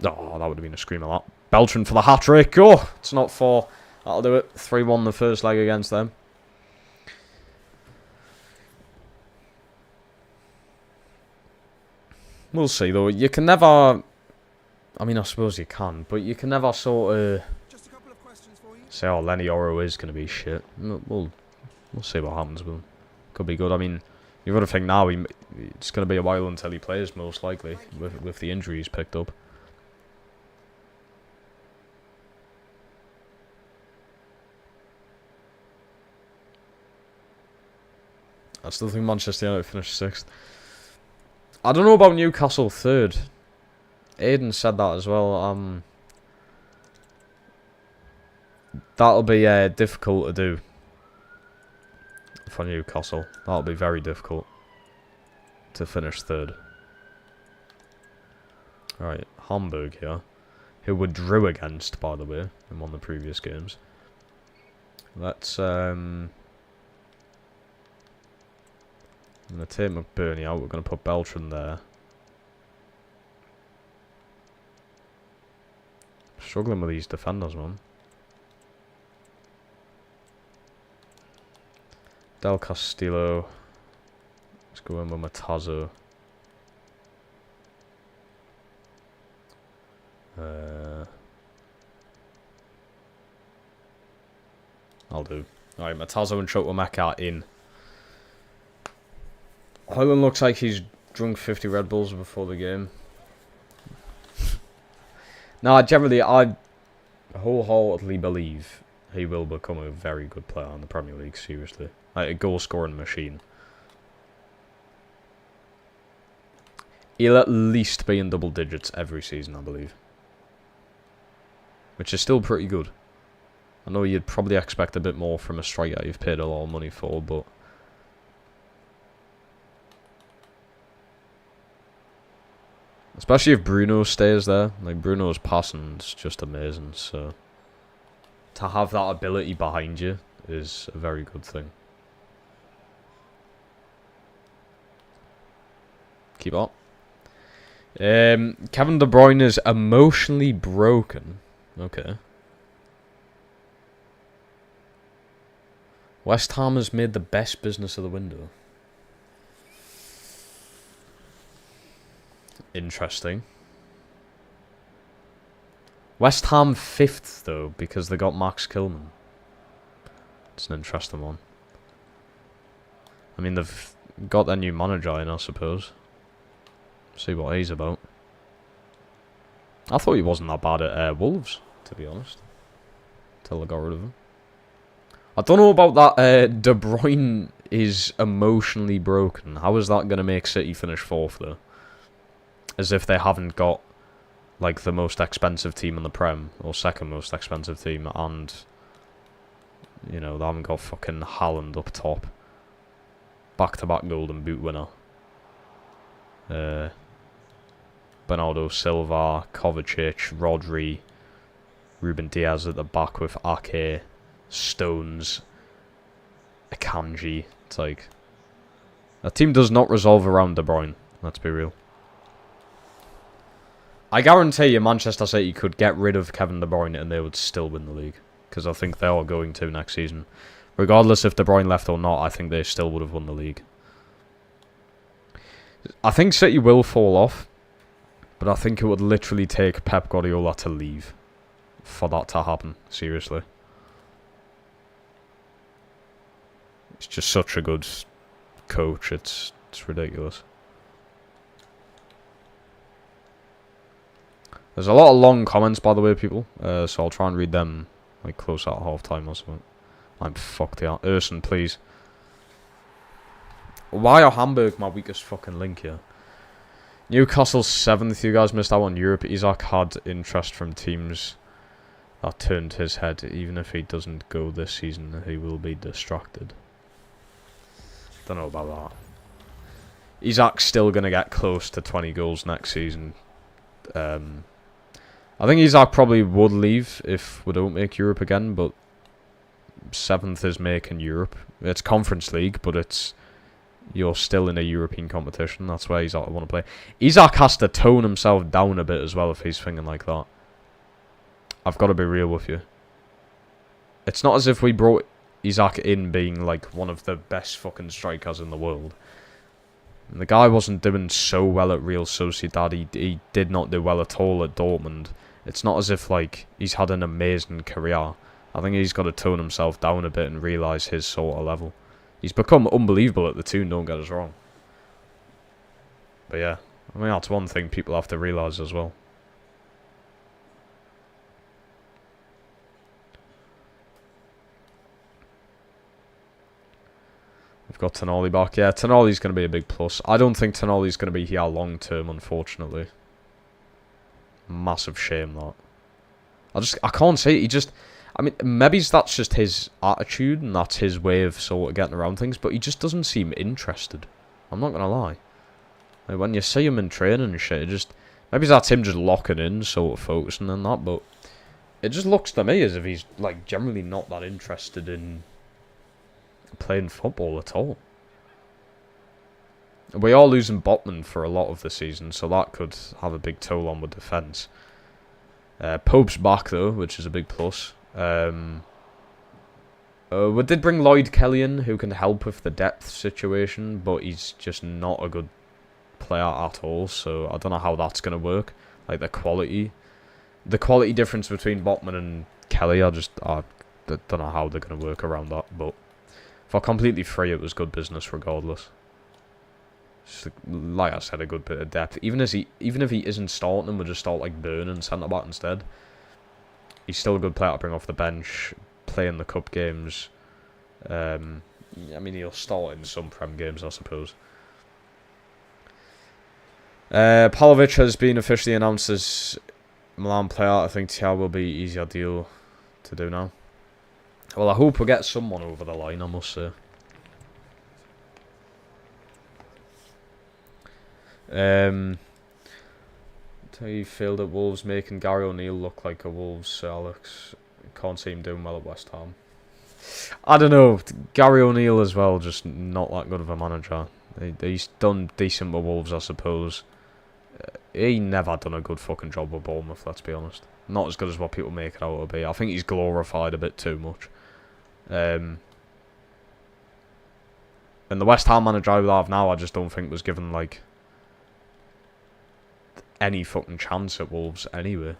that would have been a screamer, that. Beltran for the hat-trick. Oh, it's not 4. That'll do it. 3-1 the first leg against them. We'll see, though. You can never... I mean, I suppose you can, but you can never sort of say, oh, Lenny Oro is going to be shit. We'll see what happens with him. Could be good. I mean, you've got to think now, it's going to be a while until he plays, most likely, with the injuries picked up. I still think Manchester United finished 6th. I don't know about Newcastle 3rd. Aiden said that as well. That'll be difficult to do for Newcastle. That'll be very difficult to finish 3rd. Alright, Hamburg here, who we drew against, by the way, in one of the previous games. Let's I'm going to take McBurney out. We're going to put Beltran there. Struggling with these defenders, man. Del Castillo. Let's go in with Matazo. I'll do. Alright, Matazo and Chukwuemeka in. Hoyland looks like he's drunk 50 Red Bulls before the game. No, generally, I wholeheartedly believe he will become a very good player in the Premier League, seriously. Like a goal-scoring machine. He'll at least be in double digits every season, I believe. Which is still pretty good. I know you'd probably expect a bit more from a striker you've paid a lot of money for, but... especially if Bruno stays there. Like, Bruno's passing's just amazing, so... to have that ability behind you is a very good thing. Keep up. Kevin De Bruyne is emotionally broken. Okay. West Ham has made the best business of the window. Interesting. West Ham 5th, though, because they got Max Kilman. It's an interesting one. I mean, they've got their new manager in, I suppose. See what he's about. I thought he wasn't that bad at Wolves, to be honest. Till I got rid of him. I don't know about that. De Bruyne is emotionally broken. How is that going to make City finish 4th, though? As if they haven't got, like, the most expensive team in the Prem, or second most expensive team, and, you know, they haven't got fucking Haaland up top. Back-to-back Golden Boot winner. Bernardo Silva, Kovacic, Rodri, Ruben Diaz at the back with Ake, Stones, Akanji. It's like, that team does not resolve around De Bruyne, let's be real. I guarantee you Manchester City could get rid of Kevin De Bruyne and they would still win the league. Because I think they are going to next season. Regardless if De Bruyne left or not, I think they still would have won the league. I think City will fall off. But I think it would literally take Pep Guardiola to leave for that to happen. Seriously. He's just such a good coach. It's ridiculous. There's a lot of long comments, by the way, people. So I'll try and read them like close at half time or something. I'm fucked here. Urson, please. Why are Hamburg my weakest fucking link here? Newcastle 7th. You guys missed out on Europe. Isaac had interest from teams that turned his head. Even if he doesn't go this season, he will be distracted. Don't know about that. Isak's still going to get close to 20 goals next season. I think Isak probably would leave if we don't make Europe again, but 7th is making Europe. It's Conference League, but you're still in a European competition. That's where Isak want to play. Isak has to tone himself down a bit as well if he's thinking like that. I've got to be real with you. It's not as if we brought Isak in being like one of the best fucking strikers in the world. The guy wasn't doing so well at Real Sociedad. He did not do well at all at Dortmund. It's not as if like he's had an amazing career. I think he's got to tone himself down a bit and realise his sort of level. He's become unbelievable at the tune, don't get us wrong. But yeah, I mean that's one thing people have to realise as well. We've got Tonali back. Yeah, Tonali's going to be a big plus. I don't think Tonali's going to be here long term, unfortunately. Massive shame, that. I can't say it. I mean, maybe that's just his attitude and that's his way of sort of getting around things, but he just doesn't seem interested. I'm not going to lie. Like, when you see him in training and shit, maybe that's him just locking in, sort of focusing on that, but it just looks to me as if he's, like, generally not that interested in playing football at all. We are losing Botman for a lot of the season, so that could have a big toll on the defence. Pope's back though, which is a big plus. We did bring Lloyd Kelly in, who can help with the depth situation, but he's just not a good player at all, so I don't know how that's going to work. Like the quality difference between Botman and Kelly, I don't know how they're going to work around that, but for completely free, it was good business regardless. Just, like I said, a good bit of depth. Even if he isn't starting, we'll just start like Burn centre back instead. He's still a good player to bring off the bench, play in the cup games. I mean, he'll start in some Prem games, I suppose. Pavlovic has been officially announced as Milan player. I think Thiago will be easier deal to do now. Well, I hope we get someone over the line, I must say. How you failed at Wolves, making Gary O'Neill look like a Wolves, Alex. Can't see him doing well at West Ham. I don't know. Gary O'Neill as well, just not that good of a manager. He's done decent with Wolves, I suppose. He never done a good fucking job with Bournemouth, let's be honest. Not as good as what people make it out to be. I think he's glorified a bit too much. And the West Ham manager I have now, I just don't think was given, like, any fucking chance at Wolves anyway.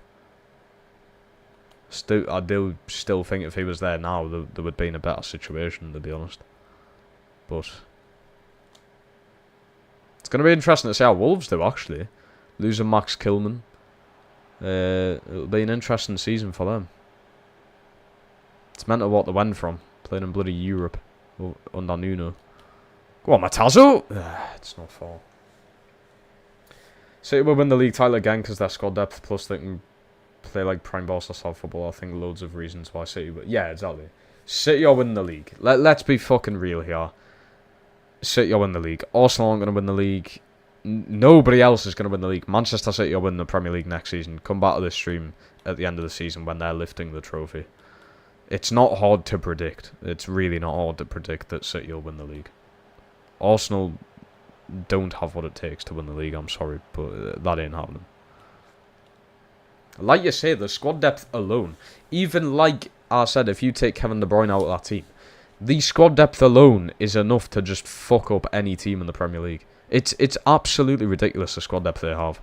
I do still think if he was there now, there would be in a better situation, to be honest. But it's going to be interesting to see how Wolves do, actually. Losing Max Kilman. It'll be an interesting season for them. It's mental what they went from, playing in bloody Europe under Nuno. Go on, Matazzo! It's not fair. City will win the league title again because their squad depth, plus they can play like prime Barca style football. I think loads of reasons why City, but yeah, exactly. City will win the league. Let's be fucking real here. City will win the league. Arsenal aren't going to win the league. Nobody else is going to win the league. Manchester City will win the Premier League next season. Come back to this stream at the end of the season when they're lifting the trophy. It's not hard to predict. It's really not hard to predict that City will win the league. Arsenal don't have what it takes to win the league, I'm sorry, but that ain't happening. Like you say, the squad depth alone, even like I said, if you take Kevin De Bruyne out of that team, the squad depth alone is enough to just fuck up any team in the Premier League. It's absolutely ridiculous, the squad depth they have.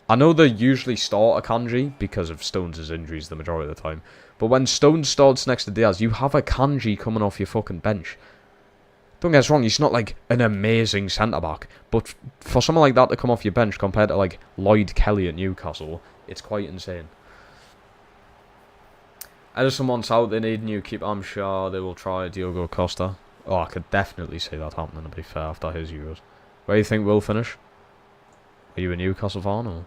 I know they usually start Akanji because of Stones' injuries the majority of the time, but when Stones starts next to Diaz, you have Akanji coming off your fucking bench. Don't get us wrong, he's not like an amazing centre-back, but for someone like that to come off your bench compared to like Lloyd Kelly at Newcastle, it's quite insane. Edison wants out, they need a new keeper. I'm sure they will try Diogo Costa. Oh, I could definitely see that happening, to be fair, after his Euros. Where do you think we'll finish? Are you a Newcastle fan? Or?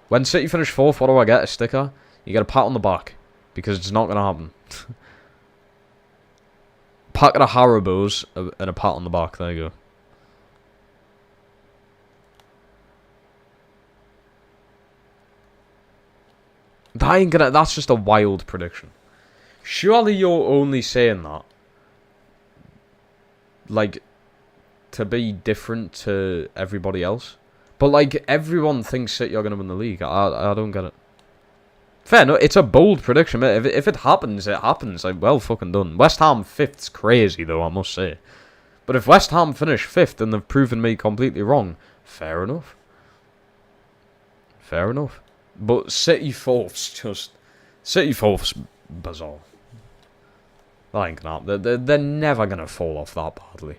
When City finish 4th, what do I get? A sticker? You get a pat on the back, because it's not going to happen. Packet of Haribos and a pat on the back. There you go. That ain't gonna. That's just a wild prediction. Surely you're only saying that, like, to be different to everybody else. But, like, everyone thinks City are going to win the league. I don't get it. Fair enough, it's a bold prediction. If it happens, it happens. Like, well fucking done. West Ham 5th's crazy, though, I must say. But if West Ham finish 5th and they've proven me completely wrong, fair enough. Fair enough. But City 4th's just... City 4th's bizarre. That ain't gonna happen. They're never gonna fall off that badly.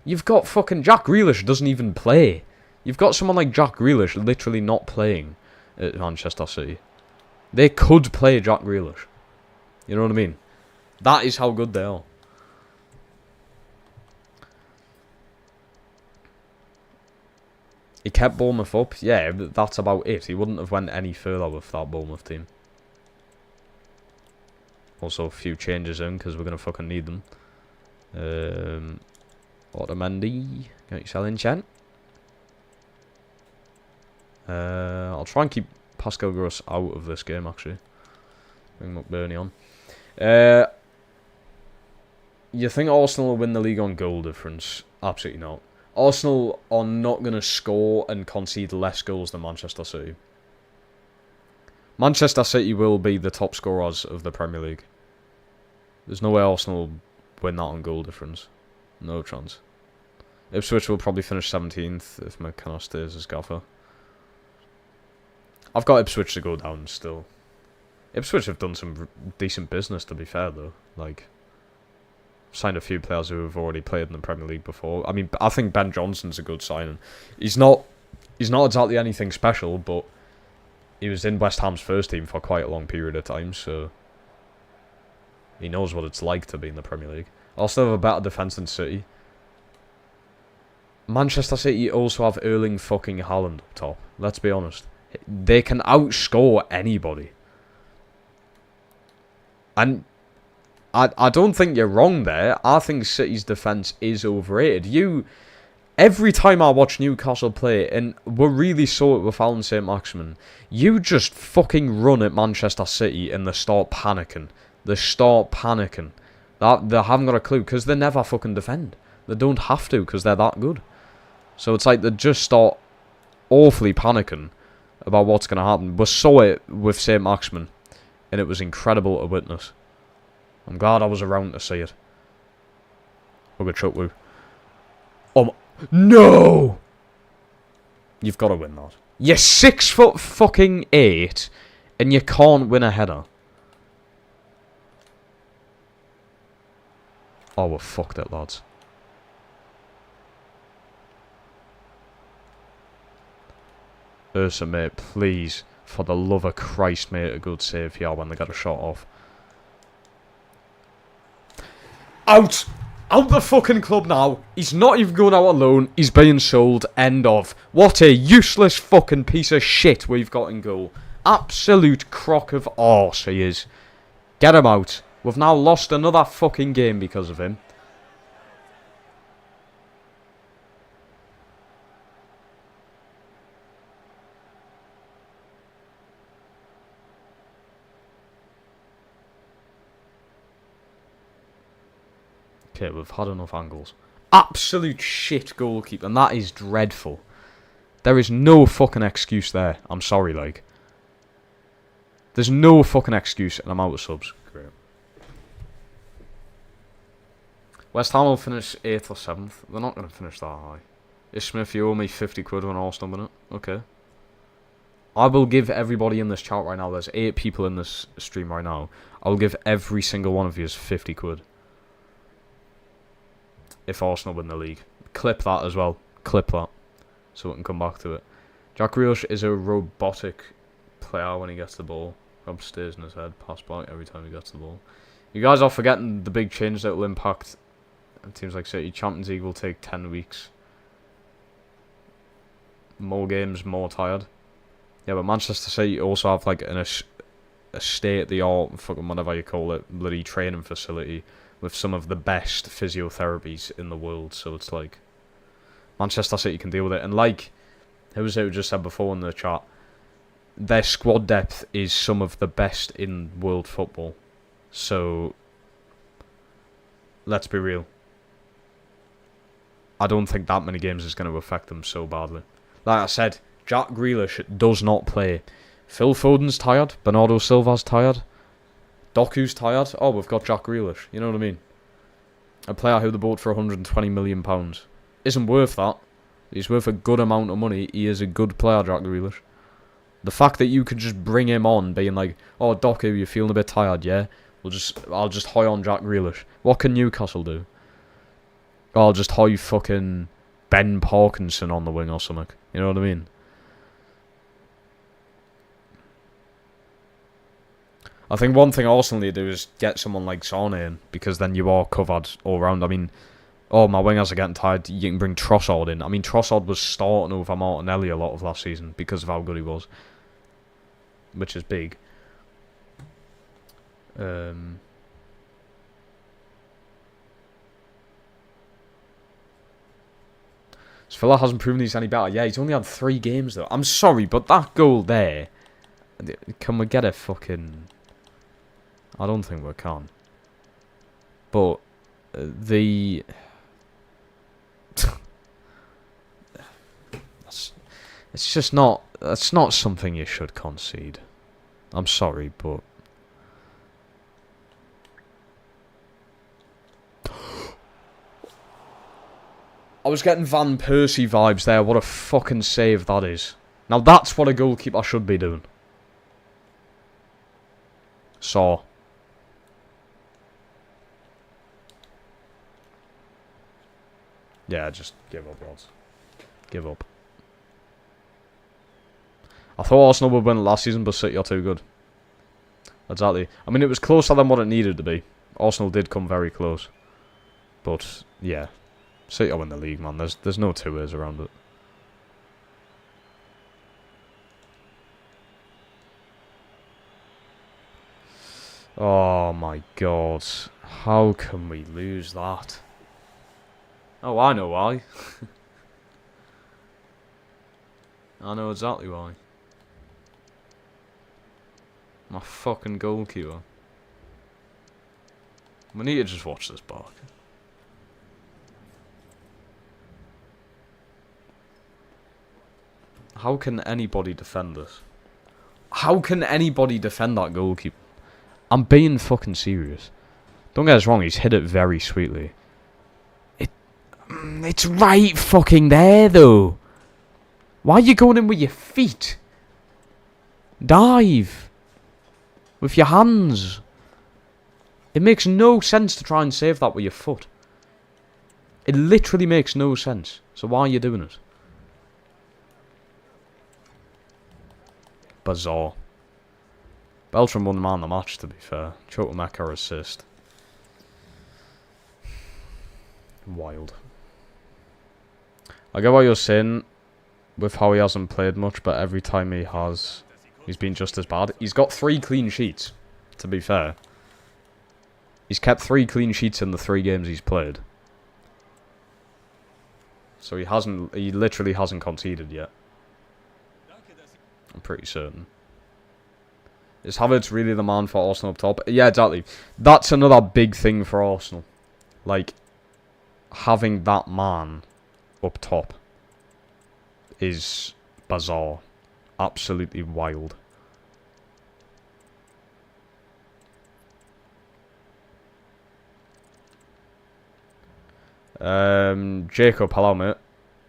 You've got fucking... Jack Grealish doesn't even play. You've got someone like Jack Grealish literally not playing at Manchester City. They could play Jack Grealish. You know what I mean? That is how good they are. He kept Bournemouth up. Yeah, but that's about it. He wouldn't have went any further with that Bournemouth team. Also, a few changes in, because we're going to fucking need them. Otamendi. Got yourself in, Chen. I'll try and keep Pascal Gross out of this game, actually. Bring McBurney on. You think Arsenal will win the league on goal difference? Absolutely not. Arsenal are not going to score and concede less goals than Manchester City. Manchester City will be the top scorers of the Premier League. There's no way Arsenal will win that on goal difference. No chance. Ipswich will probably finish 17th if McKenna stays as gaffer. I've got Ipswich to go down still. Ipswich have done some decent business, to be fair, though. Like, signed a few players who have already played in the Premier League before. I mean, I think Ben Johnson's a good signing. He's not exactly anything special, but he was in West Ham's first team for quite a long period of time, so he knows what it's like to be in the Premier League. Also have a better defence than City. Manchester City also have Erling fucking Haaland up top. Let's be honest. They can outscore anybody. And I don't think you're wrong there. I think City's defence is overrated. Every time I watch Newcastle play, and we really saw it with Alan St. Maximin, you just fucking run at Manchester City and they start panicking. They haven't got a clue, because they never fucking defend. They don't have to, because they're that good. So it's like they just start awfully panicking about what's going to happen. We saw it with St. Maximin, and it was incredible to witness. I'm glad I was around to see it. Ugachukwu. No! You've got to win that. You're 6'8", and you can't win a header. Oh, we're fucked it, lads. Ursa, mate, please, for the love of Christ, mate, a good save here when they get a shot off. Out! Out the fucking club now. He's not even going out on loan. He's being sold. End of. What a useless fucking piece of shit we've got in goal. Absolute crock of arse he is. Get him out. We've now lost another fucking game because of him. Okay, we've had enough angles. Absolute shit goalkeeper, and that is dreadful. There is no fucking excuse there. I'm sorry, like. There's no fucking excuse, and I'm out of subs. Great. West Ham will finish 8th or 7th. They're not going to finish that high. Is Smith, you owe me 50 quid when Arsenal win it? Okay. I will give everybody in this chat right now, there's 8 people in this stream right now. I will give every single one of you 50 quid. If Arsenal win the league. Clip that as well. Clip that. So we can come back to it. Jack Grealish is a robotic player when he gets the ball. Rob stays in his head. Pass back every time he gets the ball. You guys are forgetting the big change that will impact teams like City. Champions League will take 10 weeks. More games, more tired. Yeah, but Manchester City also have like a state-of-the-art, fucking whatever you call it, bloody training facility with some of the best physiotherapies in the world. So it's like Manchester City can deal with it. And like who was it who just said before in the chat, their squad depth is some of the best in world football. So, let's be real. I don't think that many games is going to affect them so badly. Like I said, Jack Grealish does not play. Phil Foden's tired. Bernardo Silva's tired. Doku's tired. Oh, we've got Jack Grealish. You know what I mean? A player who they bought for £120 million. Isn't worth that. He's worth a good amount of money. He is a good player, Jack Grealish. The fact that you could just bring him on, being like, oh, Doku, you're feeling a bit tired, yeah? I'll just hoy on Jack Grealish. What can Newcastle do? I'll just hoy fucking Ben Parkinson on the wing or something. You know what I mean? I think one thing Arsenal need to do is get someone like Sane in, because then you are covered all round. I mean, oh, my wingers are getting tired. You can bring Trossard in. I mean, Trossard was starting over Martinelli a lot of last season because of how good he was, which is big. So Villa hasn't proven he's any better. Yeah, he's only had 3 games though. I'm sorry, but that goal there, can we get a fucking... I don't think we can. But the... it's just not... That's not something you should concede. I'm sorry, but... I was getting Van Persie vibes there. What a fucking save that is. Now that's what a goalkeeper should be doing. So... yeah, just give up, lads. Give up. I thought Arsenal would win last season, but City are too good. Exactly. I mean, it was closer than what it needed to be. Arsenal did come very close. But, yeah. City will win the league, man. There's no two ways around it. Oh, my God. How can we lose that? Oh, I know why. I know exactly why. My fucking goalkeeper. We need to just watch this back. How can anybody defend this? How can anybody defend that goalkeeper? I'm being fucking serious. Don't get us wrong, he's hit it very sweetly. It's right fucking there, though. Why are you going in with your feet? Dive. With your hands. It makes no sense to try and save that with your foot. It literally makes no sense. So why are you doing it? Bizarre. Beltram won man of the match, to be fair. Chukwuemeka assist. Wild. I get what you're saying with how he hasn't played much, but every time he has, he's been just as bad. He's got 3 clean sheets, to be fair. He's kept 3 clean sheets in the 3 games he's played. So he literally hasn't conceded yet. I'm pretty certain. Is Havertz really the man for Arsenal up top? Yeah, exactly. That's another big thing for Arsenal. Like, having that man up top is bizarre. Absolutely wild. Jacob, hello mate.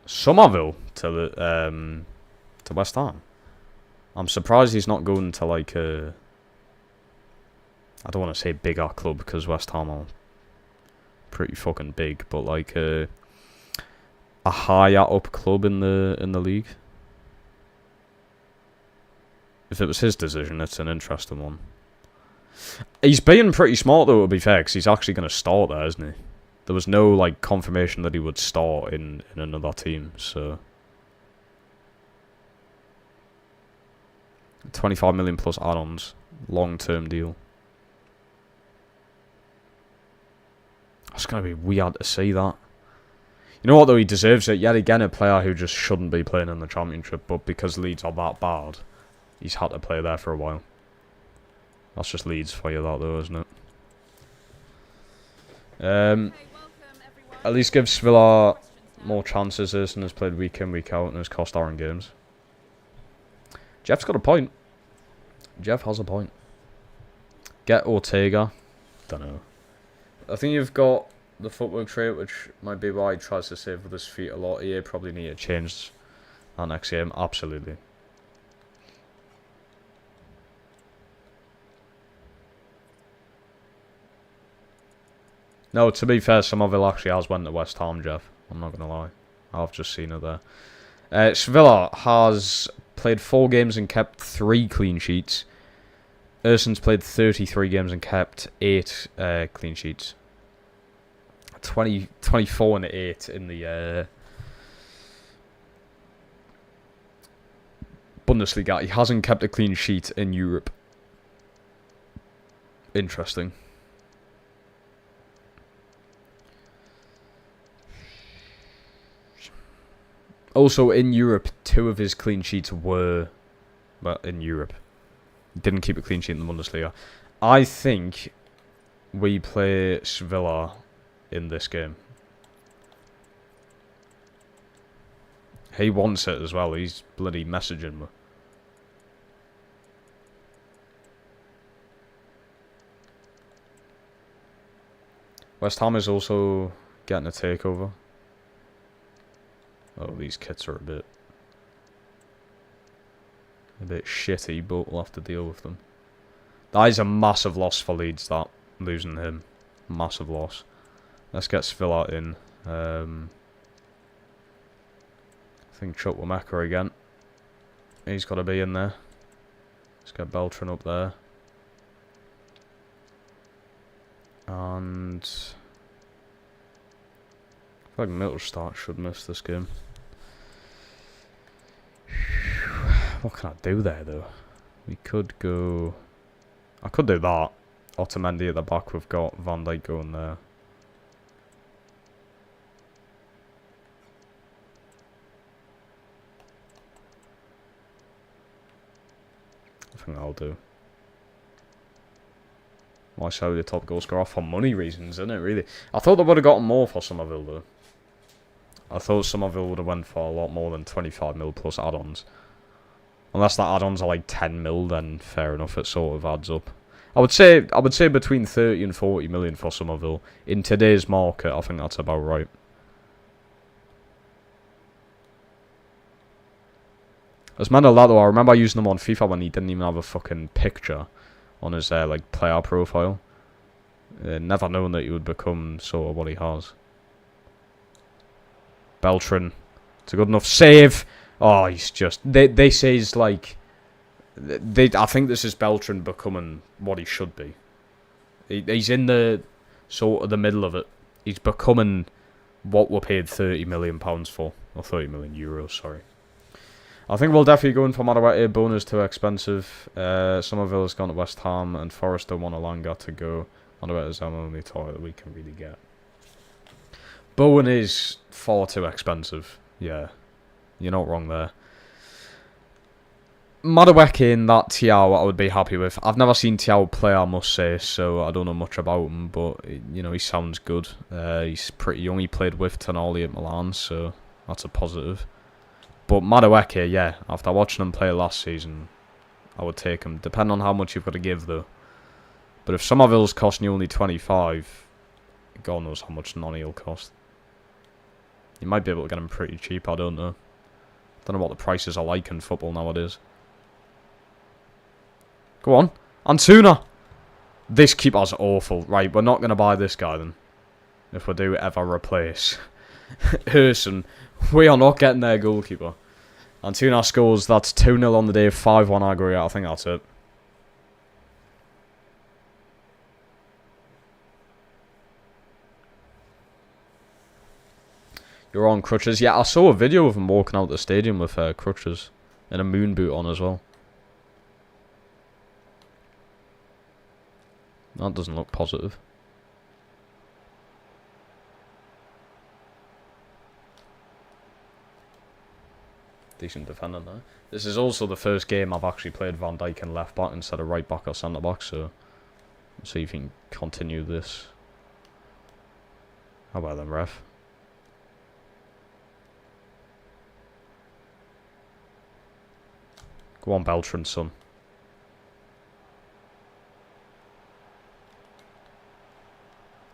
Somerville to West Ham. I'm surprised he's not going to like a... I don't want to say bigger club because West Ham are pretty fucking big, but like a higher up club in the league. If it was his decision, it's an interesting one. He's being pretty smart though, to be fair, because he's actually going to start there, isn't he? There was no like confirmation that he would start in another team, so 25 million plus add-ons, long-term deal. It's going to be weird to see that. You know what though, he deserves it. Yet again, a player who just shouldn't be playing in the Championship, but because Leeds are that bad, he's had to play there for a while. That's just Leeds for you, that though, isn't it? At least gives Villa more chances this and has played week in, week out and has cost Aaron games. Jeff's got a point. Jeff has a point. Get Ortega. Don't know. I think you've got the footwork trait, which might be why he tries to save with his feet a lot. EA probably need to change that next game. Absolutely. No, to be fair, Somerville actually has went to West Ham, Jeff. I'm not going to lie. I've just seen it there. Sevilla has played 4 games and kept 3 clean sheets. Erson's played 33 games and kept 8 clean sheets. 24 and 8 in the Bundesliga. He hasn't kept a clean sheet in Europe. Interesting. Also, in Europe, 2 of his clean sheets were... Well, in Europe. Didn't keep a clean sheet in the Bundesliga. I think we play Sevilla in this game. He wants it as well. He's bloody messaging me. West Ham is also getting a takeover. Oh, these kits are a bit shitty, but we'll have to deal with them. That is a massive loss for Leeds, that. Losing him. Massive loss. Let's get Sevilla in. I think Chukwuemeka again. He's got to be in there. Let's get Beltran up there. And... I feel like Mittelstadt should miss this game. What can I do there, though? We could go... I could do that. Otamendi at the back. We've got Van Dijk going there. I think that'll do. Why show the top goal scorer for money reasons, isn't it, really? I thought they would have gotten more for Somerville, though. I thought Somerville would have went for a lot more than 25 mil plus add-ons. Unless the add-ons are like 10 mil, then fair enough, it sort of adds up. I would say between 30 and 40 million for Somerville. In today's market, I think that's about right. As man of that though, I remember using him on FIFA when he didn't even have a fucking picture on his like player profile. Never known that he would become sort of what he has. Beltran. It's a good enough save. Oh, he's just... They say he's like... I think this is Beltran becoming what he should be. He's in the sort of the middle of it. He's becoming what we're paid £30 million for. Or €30 million, sorry. I think we'll definitely go in for Madueke. Bona's too expensive. Somerville's gone to West Ham. And Forrester want Alanga to go. Madueke's our only target that we can really get. Bowen is far too expensive. Yeah. You're not wrong there. Madueke in that Thiaw I would be happy with. I've never seen Thiaw play, I must say, so I don't know much about him, but, you know, he sounds good. He's pretty young. He played with Tonali at Milan, so that's a positive. But Madueke, yeah, after watching him play last season, I would take him. Depending on how much you've got to give, though. But if Somerville's costing you only 25, God knows how much Noni will cost. You might be able to get him pretty cheap, I don't know. Don't know what the prices are like in football nowadays. Go on. Antuna! This keeper's awful. Right, we're not going to buy this guy then. If we do ever replace Herson. We are not getting their goalkeeper. Antuna scores. That's 2-0 on the day. 5-1 aggregate. I think that's it. You're on crutches. Yeah, I saw a video of him walking out the stadium with crutches. And a moon boot on as well. That doesn't look positive. Decent defending there. This is also the first game I've actually played Van Dijk in left back instead of right back or centre back, so let's see if he can continue this. How about them, ref? Go on, Beltran, son.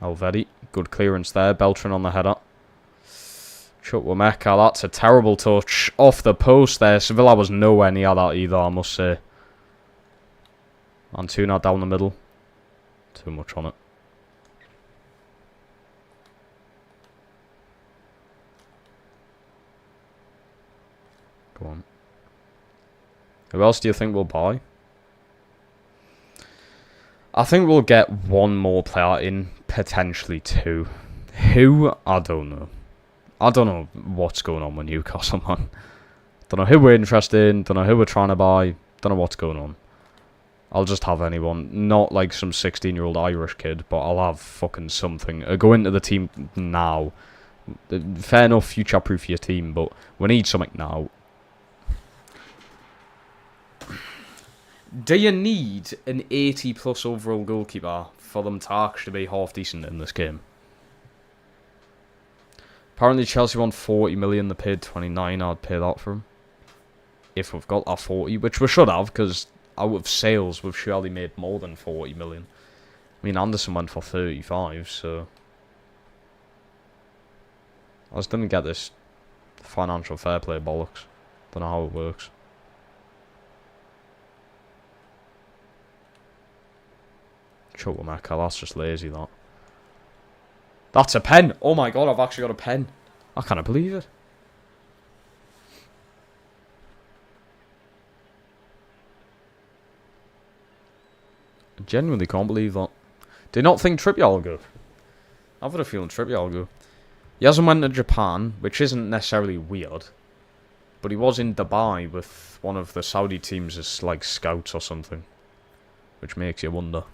Alvedi, good clearance there. Beltran on the header. Chukwuemeka, that's a terrible touch. Off the post there. Sevilla was nowhere near that either, I must say. Antuna down the middle. Too much on it. Go on. Who else do you think we'll buy? I think we'll get one more player in, potentially two. Who? I don't know. I don't know what's going on with Newcastle, man. Don't know who we're interested in, don't know who we're trying to buy, don't know what's going on. I'll just have anyone. Not like some 16-year-old Irish kid, but I'll have fucking something. Go into the team now. Fair enough, future-proof your team, but we need something now. Do you need an 80-plus overall goalkeeper for them to actually be half-decent in this game? Apparently Chelsea want 40 million, they paid 29, I'd pay that for him. If we've got that 40, which we should have, because out of sales we've surely made more than 40 million. I mean, Anderson went for 35, so... I just didn't get this financial fair play bollocks. Don't know how it works. Chukwuemeka, that's just lazy, that. That's a pen! Oh my god, I've actually got a pen. I can't believe it. I genuinely can't believe that. Do you not think Trippier will go? I've got a feeling Trippier will go. He hasn't went to Japan, which isn't necessarily weird. But he was in Dubai with one of the Saudi teams as like scouts or something. Which makes you wonder.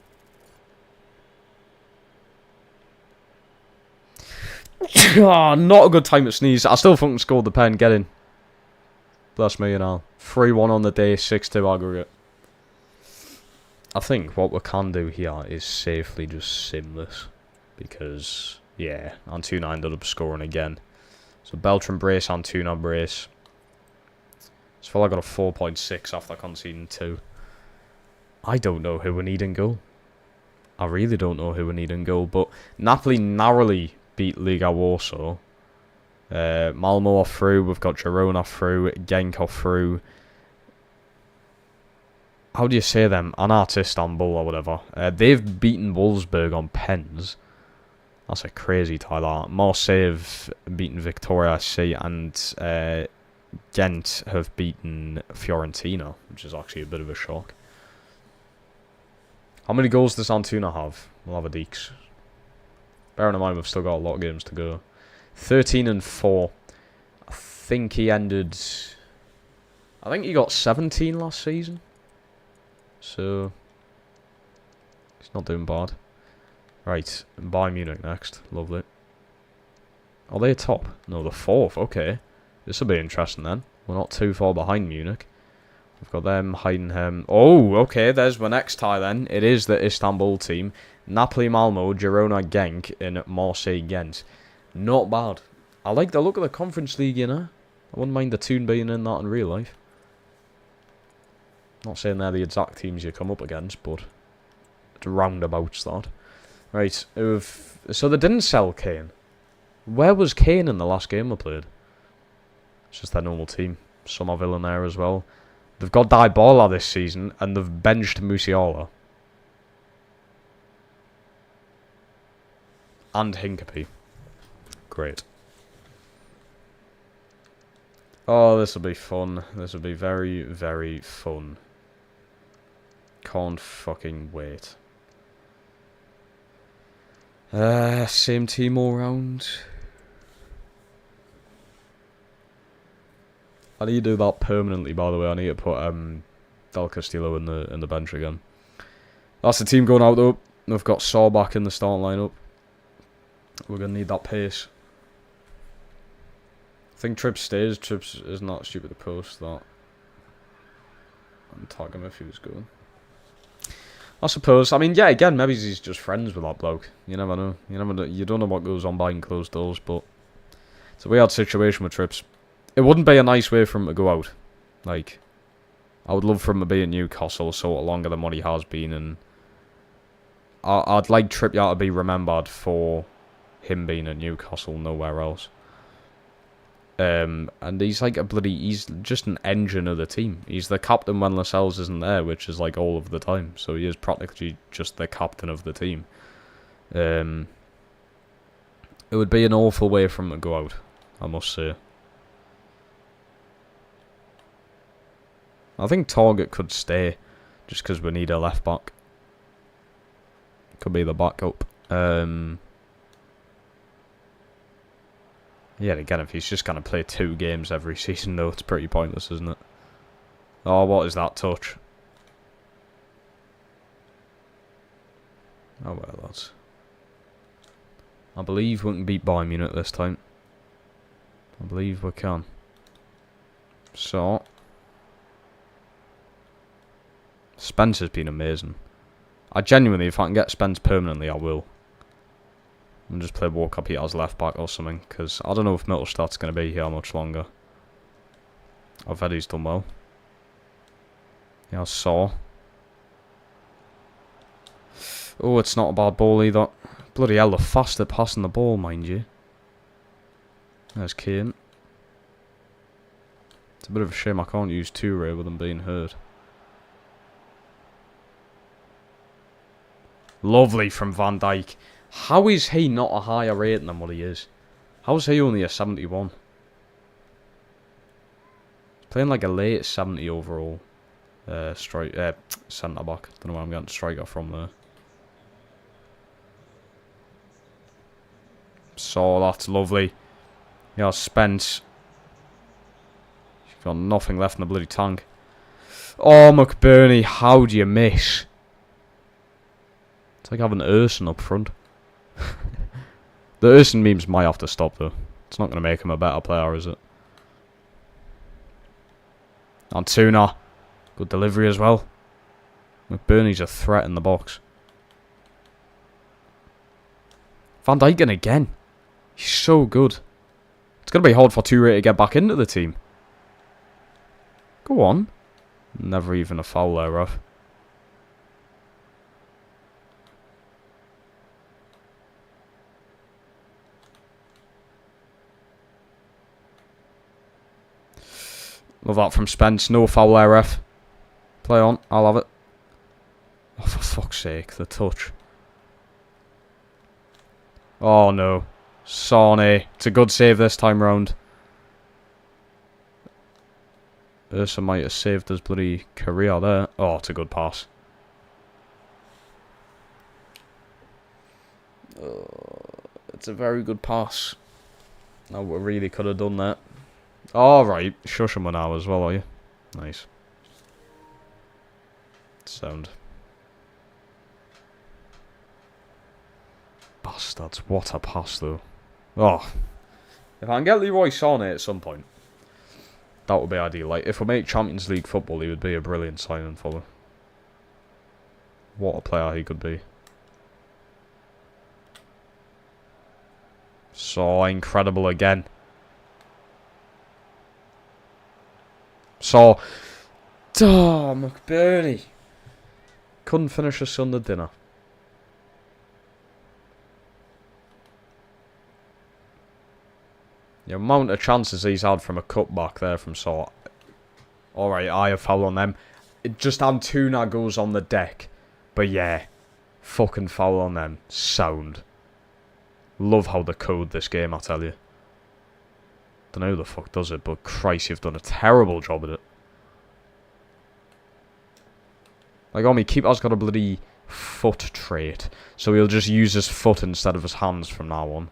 Oh, not a good time to sneeze. I still fucking scored the pen. Get in. Bless me, you know. 3-1 on the day, 6-2 aggregate. I think what we can do here is safely just sim this. Because, yeah, Antuna ended up scoring again. So Beltran brace, Antuna brace. So I feel like I got a 4.6 after conceding 2. I don't know who we need in goal. I really don't know who we need in goal. But Napoli narrowly beat Liga Warsaw. Malmo are through. We've got Girona through. Genk are through. How do you say them? Anat Istanbul or whatever. They've beaten Wolfsburg on pens. That's a crazy tie, that. Marseille have beaten Victoria SC, and Ghent have beaten Fiorentina, which is actually a bit of a shock. How many goals does Antuna have? We'll have a deeks. Bearing in mind we've still got a lot of games to go. 13-4. I think he ended... I think he got 17 last season. So... he's not doing bad. Right, Bayern Munich next. Lovely. Are they top? No, they're 4th. Okay. This will be interesting then. We're not too far behind Munich. We've got them, Heidenheim. Oh, okay, there's my next tie then. It is the Istanbul team. Napoli, Malmo, Girona, Genk, and Marseille, Ghent. Not bad. I like the look of the Conference League, you know. I wouldn't mind the tune being in that in real life. Not saying they're the exact teams you come up against, but it's roundabouts that. Right, so they didn't sell Kane. Where was Kane in the last game we played? It's just their normal team. Somerville in there as well. They've got Dybala this season, and they've benched Musiala. And Hincapie. Great. Oh, this will be fun. This will be very, very fun. Can't fucking wait. Same team all round. I need to do that permanently, by the way. I need to put Del Castillo in the bench again. That's the team going out though. We've got Saw back in the start lineup. We're gonna need that pace. I think Trips stays. Trips is not stupid to post that. And tag him if he was going. I suppose. I mean, yeah, again, maybe he's just friends with that bloke. You never know. You never know. You don't know what goes on behind closed doors, but it's a weird situation with Trips. It wouldn't be a nice way for him to go out. Like, I would love for him to be in Newcastle sort of longer than what he has been, and I'd like Trippier to be remembered for him being in Newcastle, nowhere else. And he's like he's just an engine of the team. He's the captain when Lascelles isn't there, which is like all of the time. So he is practically just the captain of the team. It would be an awful way for him to go out, I must say. I think Target could stay, just because we need a left back. Could be the backup. Yeah, again, if he's just going to play 2 games every season, though, it's pretty pointless, isn't it? Oh, what is that touch? Oh, well, lads. I believe we can beat Bayern Munich this time. I believe we can. So, Spence has been amazing. I genuinely, if I can get Spence permanently, I will. And just play Walker Peters left back or something, because I don't know if Mittelstadt's going to be here much longer. I've heard he's done well. Yeah, I saw. Oh, it's not a bad ball either. Bloody hell, they're fast at passing the ball, mind you. There's Kane. It's a bit of a shame I can't use Toure with him being hurt. Lovely from Van Dijk. How is he not a higher rating than what he is? How is he only a 71? He's playing like a late 70 overall centre back. Don't know where I'm getting striker from there. So that's lovely. Yeah, Spence. He's got nothing left in the bloody tank. Oh, McBurney, how do you miss? It's like having Erson up front. The Erson memes might have to stop though. It's not going to make him a better player, is it? Antuna. Good delivery as well. McBurney's a threat in the box. Van Dijk again. He's so good. It's going to be hard for Toure to get back into the team. Go on. Never even a foul there, ref. Love that from Spence. No foul there, ref. Play on. I'll have it. Oh, for fuck's sake. The touch. Oh, no. Sane. It's a good save this time round. Ursa might have saved his bloody career there. Oh, it's a good pass. It's a very good pass. Oh, we really could have done that. Alright, shush him now as well, are you? Nice. Sound. Bastards, what a pass though. Oh. If I can get Leroy Sané at some point, that would be ideal. Like, if we make Champions League football, he would be a brilliant signing for them. What a player he could be. So incredible again. So, oh, McBurney. Couldn't finish a Sunday dinner. The amount of chances he's had from a cutback there from Saw. Alright, I have foul on them. It just Antuna goes on the deck. But yeah, fucking foul on them. Sound. Love how they code this game, I tell you. Don't know who the fuck does it, but Christ, you've done a terrible job at it. Like, oh, my keeper's got a bloody foot trait, so he'll just use his foot instead of his hands from now on.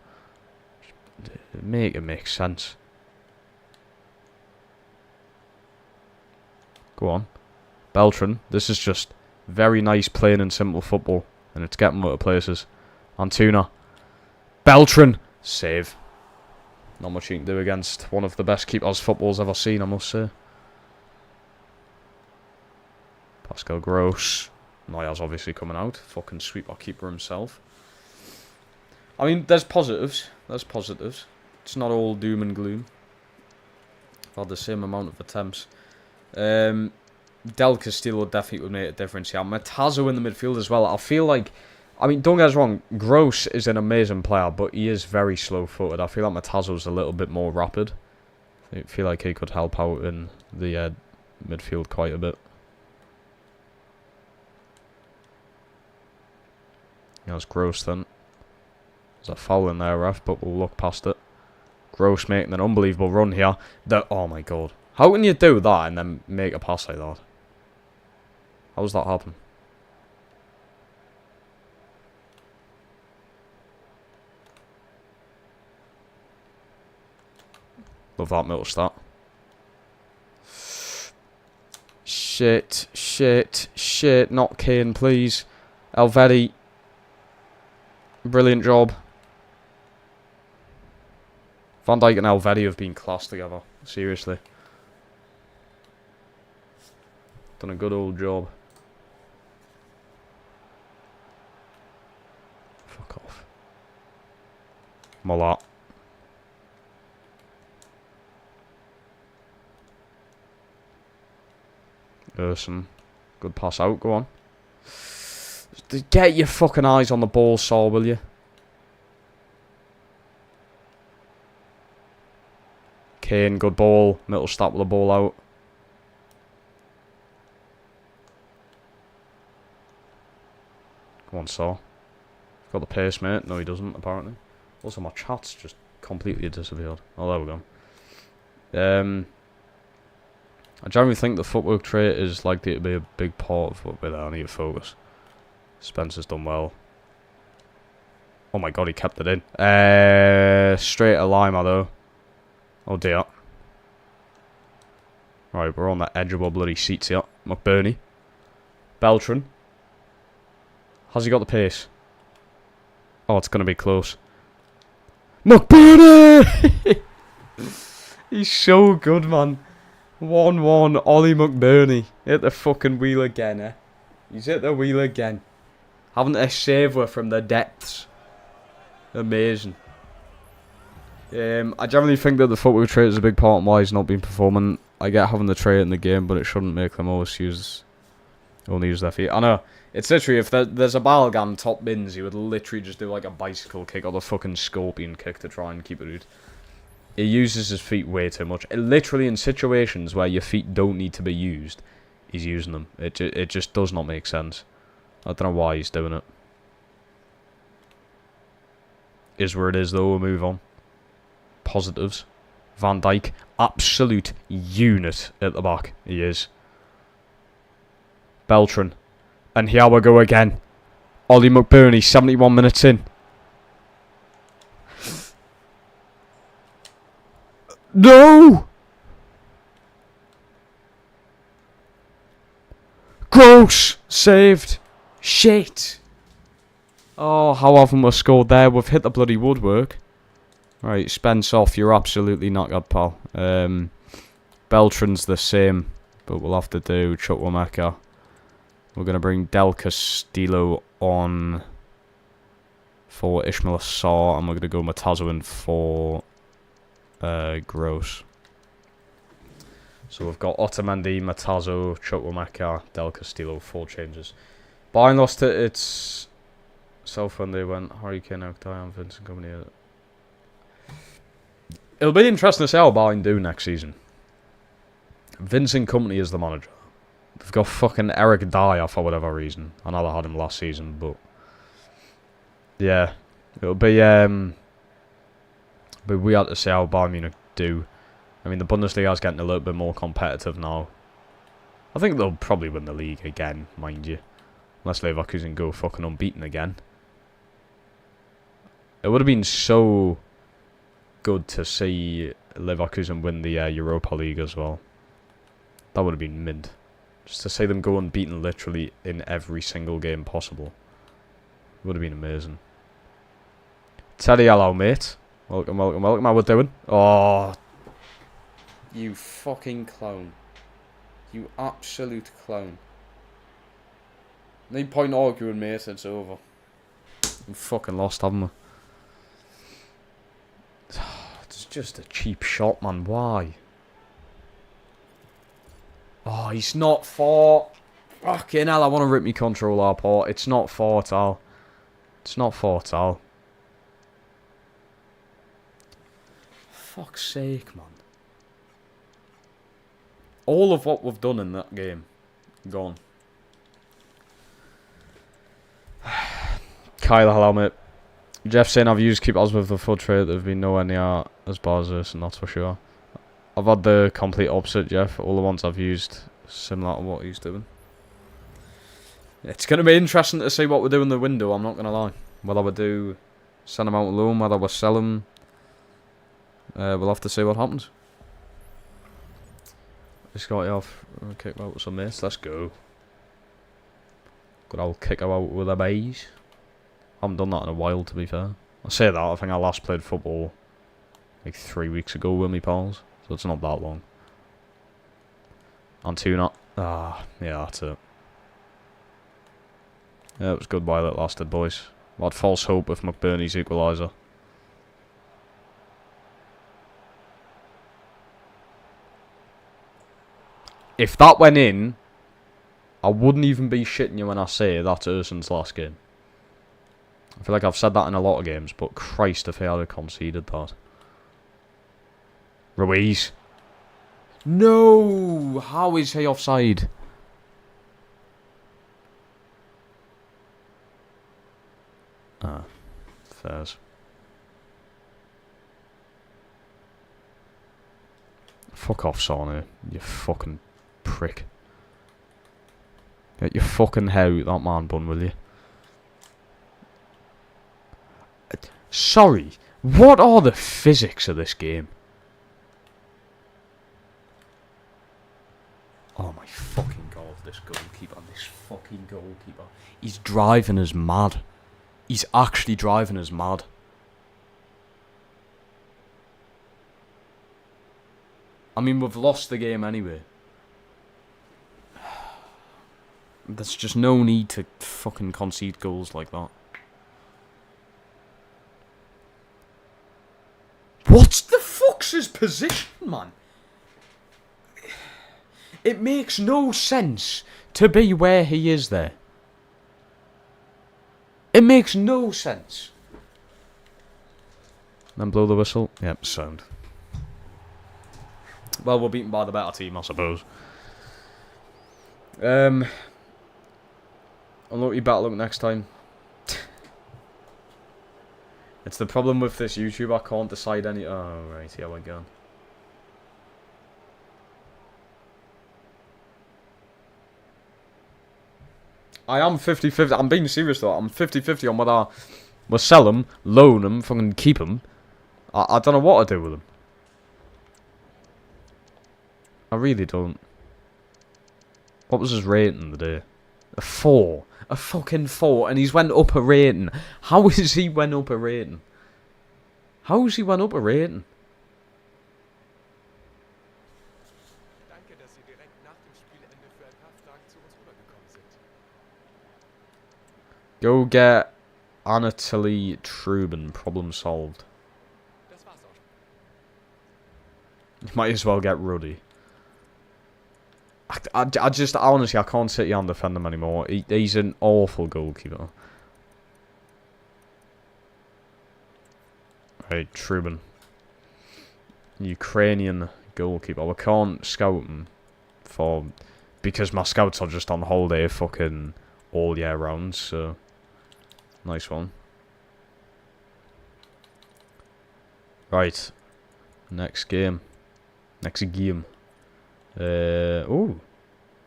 Make it make sense. Go on. Beltran, this is just very nice, plain and simple football, and it's getting out of places. Antuna. Beltran! Save. Not much you can do against one of the best keepers football's ever seen, I must say. Pascal Gross. Neuer's obviously coming out. Fucking sweeper keeper himself. I mean, there's positives. There's positives. It's not all doom and gloom. I've had the same amount of attempts. Del Castillo definitely would make a difference here. Matazo in the midfield as well. I feel like... I mean, don't get us wrong. Gross is an amazing player, but he is very slow-footed. I feel like Matazo's a little bit more rapid. I feel like he could help out in the midfield quite a bit. That's Gross then. There's a foul in there, ref, but we'll look past it. Gross making an unbelievable run here. Oh my god. How can you do that and then make a pass like that? How does that happen? Love that middle stat. Shit, shit, shit. Not Kane, please. Elvedi. Brilliant job. Van Dijk and Elvedi have been class together. Seriously. Done a good old job. Fuck off. Molat. Urson. Good pass out, go on. Get your fucking eyes on the ball, Saul, will you? Kane, good ball. Middle stop with the ball out. Come on, Saul. Got the pace, mate. No, he doesn't, apparently. Also, my chat's just completely disappeared. Oh, there we go. I generally think the footwork trait is likely to be a big part of what I need to focus. Spencer's done well. Oh my god, he kept it in. Straight at Lima though. Oh dear. Right, we're on that edge of our bloody seats here. McBurney. Beltran. Has he got the pace? Oh, it's going to be close. McBurney! He's so good, man. 1-1, Ollie McBurney. Hit the fucking wheel again, eh? He's hit the wheel again. Having to save her from the depths. Amazing. I generally think that the footwork trait is a big part of why he's not been performing. I get having the trait in the game, but it shouldn't make them only use their feet. I know. It's literally, if there's a Balgan top bins, he would literally just do like a bicycle kick or the fucking scorpion kick to try and keep it out. He uses his feet way too much. Literally in situations where your feet don't need to be used, he's using them. It just does not make sense. I don't know why he's doing it. Is where it is though, we'll move on. Positives. Van Dijk, absolute unit at the back. He is. Beltran. And here we go again. Ollie McBurney, 71 minutes in. No! Gross! Saved. Shit. Oh, how often we scored there? We've hit the bloody woodwork. Right, Spence off. You're absolutely not good, pal. Beltran's the same, but we'll have to do Chukwuemeka. We're going to bring Del Castillo on for Ismail Assar, and we're going to go Matazo in for Gross. So we've got Otamendi, Matazo, Chukwuemeka, Del Castillo, 4 changes. Bayern lost it. It's self when they went Harry Kane, and Vincent Company. It'll be interesting to see how Bayern do next season. Vincent Company is the manager. They've got fucking Eric Dyer for whatever reason. I know they had him last season, but yeah, it'll be weird to see how Bayern Munich do. I mean, the Bundesliga is getting a little bit more competitive now. I think they'll probably win the league again, mind you, unless Leverkusen go fucking unbeaten again. It would have been so good to see Leverkusen win the Europa League as well. That would have been mid. Just to see them go unbeaten literally in every single game possible. Would have been amazing. Teddy, hello, mate. Welcome, welcome, welcome. How we doing? Oh, you fucking clown. You absolute clown. No point arguing, mate. It's over. I'm fucking lost, haven't I? It's just a cheap shot, man. Why? Oh, he's not for. Fucking hell, I want to rip me controller apart. It's not for at all. It's not for at all. Fuck's sake, man. All of what we've done in that game, gone. Kyle, hello, mate. Jeff saying I've used keep odds with the foot trade. There've been nowhere near as bad as this, and that's for sure. I've had the complete opposite, Jeff. All the ones I've used similar to what he's doing. It's going to be interesting to see what we do in the window, I'm not going to lie. Whether we do send them out alone, whether we sell them. We'll have to see what happens. Just got you off. Kick out with some mates. Let's go. Good old kick out with the bays. I haven't done that in a while, to be fair. I say that, I think I last played football like 3 weeks ago with me pals. So it's not that long. And two not. Ah, yeah, that's it. Yeah, it was good while it lasted, boys. I had false hope with McBurney's equaliser. If that went in, I wouldn't even be shitting you when I say that's Urson's last game. I feel like I've said that in a lot of games, but Christ, if he had conceded that. Ruiz. No! How is he offside? Ah, fairs. Fuck off, Sonu, you fucking prick. Get your fucking hair out that man bun, will you? Sorry, what are the physics of this game? Oh my fucking god, this fucking goalkeeper. He's driving us mad. He's actually driving us mad. I mean, we've lost the game anyway. There's just no need to fucking concede goals like that. What the fuck's his position, man? It makes no sense to be where he is there. It makes no sense. Then blow the whistle. Yep, sound. Well, we're beaten by the better team, I suppose. Unlucky better luck next time. It's the problem with this YouTube, I can't decide any... Oh, right, here we go. I am 50-50. I'm being serious though. I'm 50-50 on whether we'll sell them, loan them, fucking keep them. I don't know what to do with them. I really don't. What was his rating today? A 4. A fucking 4. And he's went up a rating. How is he went up a rating? How is he went up a rating? Go get Anatoly Trubin. Problem solved. You might as well get Ruddy. I just, honestly, I can't sit here and defend him anymore. He's an awful goalkeeper. Right, Trubin. Ukrainian goalkeeper. We can't scout him because my scouts are just on holiday fucking all year round, so... Nice one. Right. Next game. Ooh.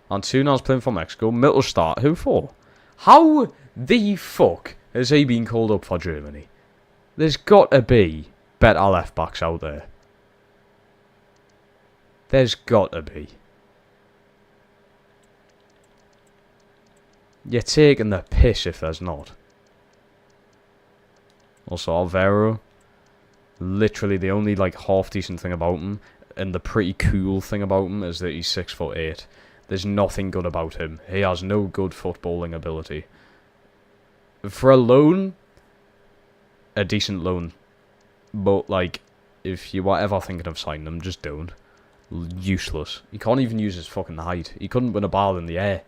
Antuna's playing for Mexico. Mittelstadt. Who for? How the fuck has he been called up for Germany? There's got to be better left backs out there. There's got to be. You're taking the piss if there's not. Also, Alvaro. Literally, the only like half decent thing about him, and the pretty cool thing about him, is that he's 6'8". There's nothing good about him. He has no good footballing ability. For a loan, a decent loan, but like, if you were ever thinking of signing him, just don't. Useless. He can't even use his fucking height. He couldn't win a ball in the air.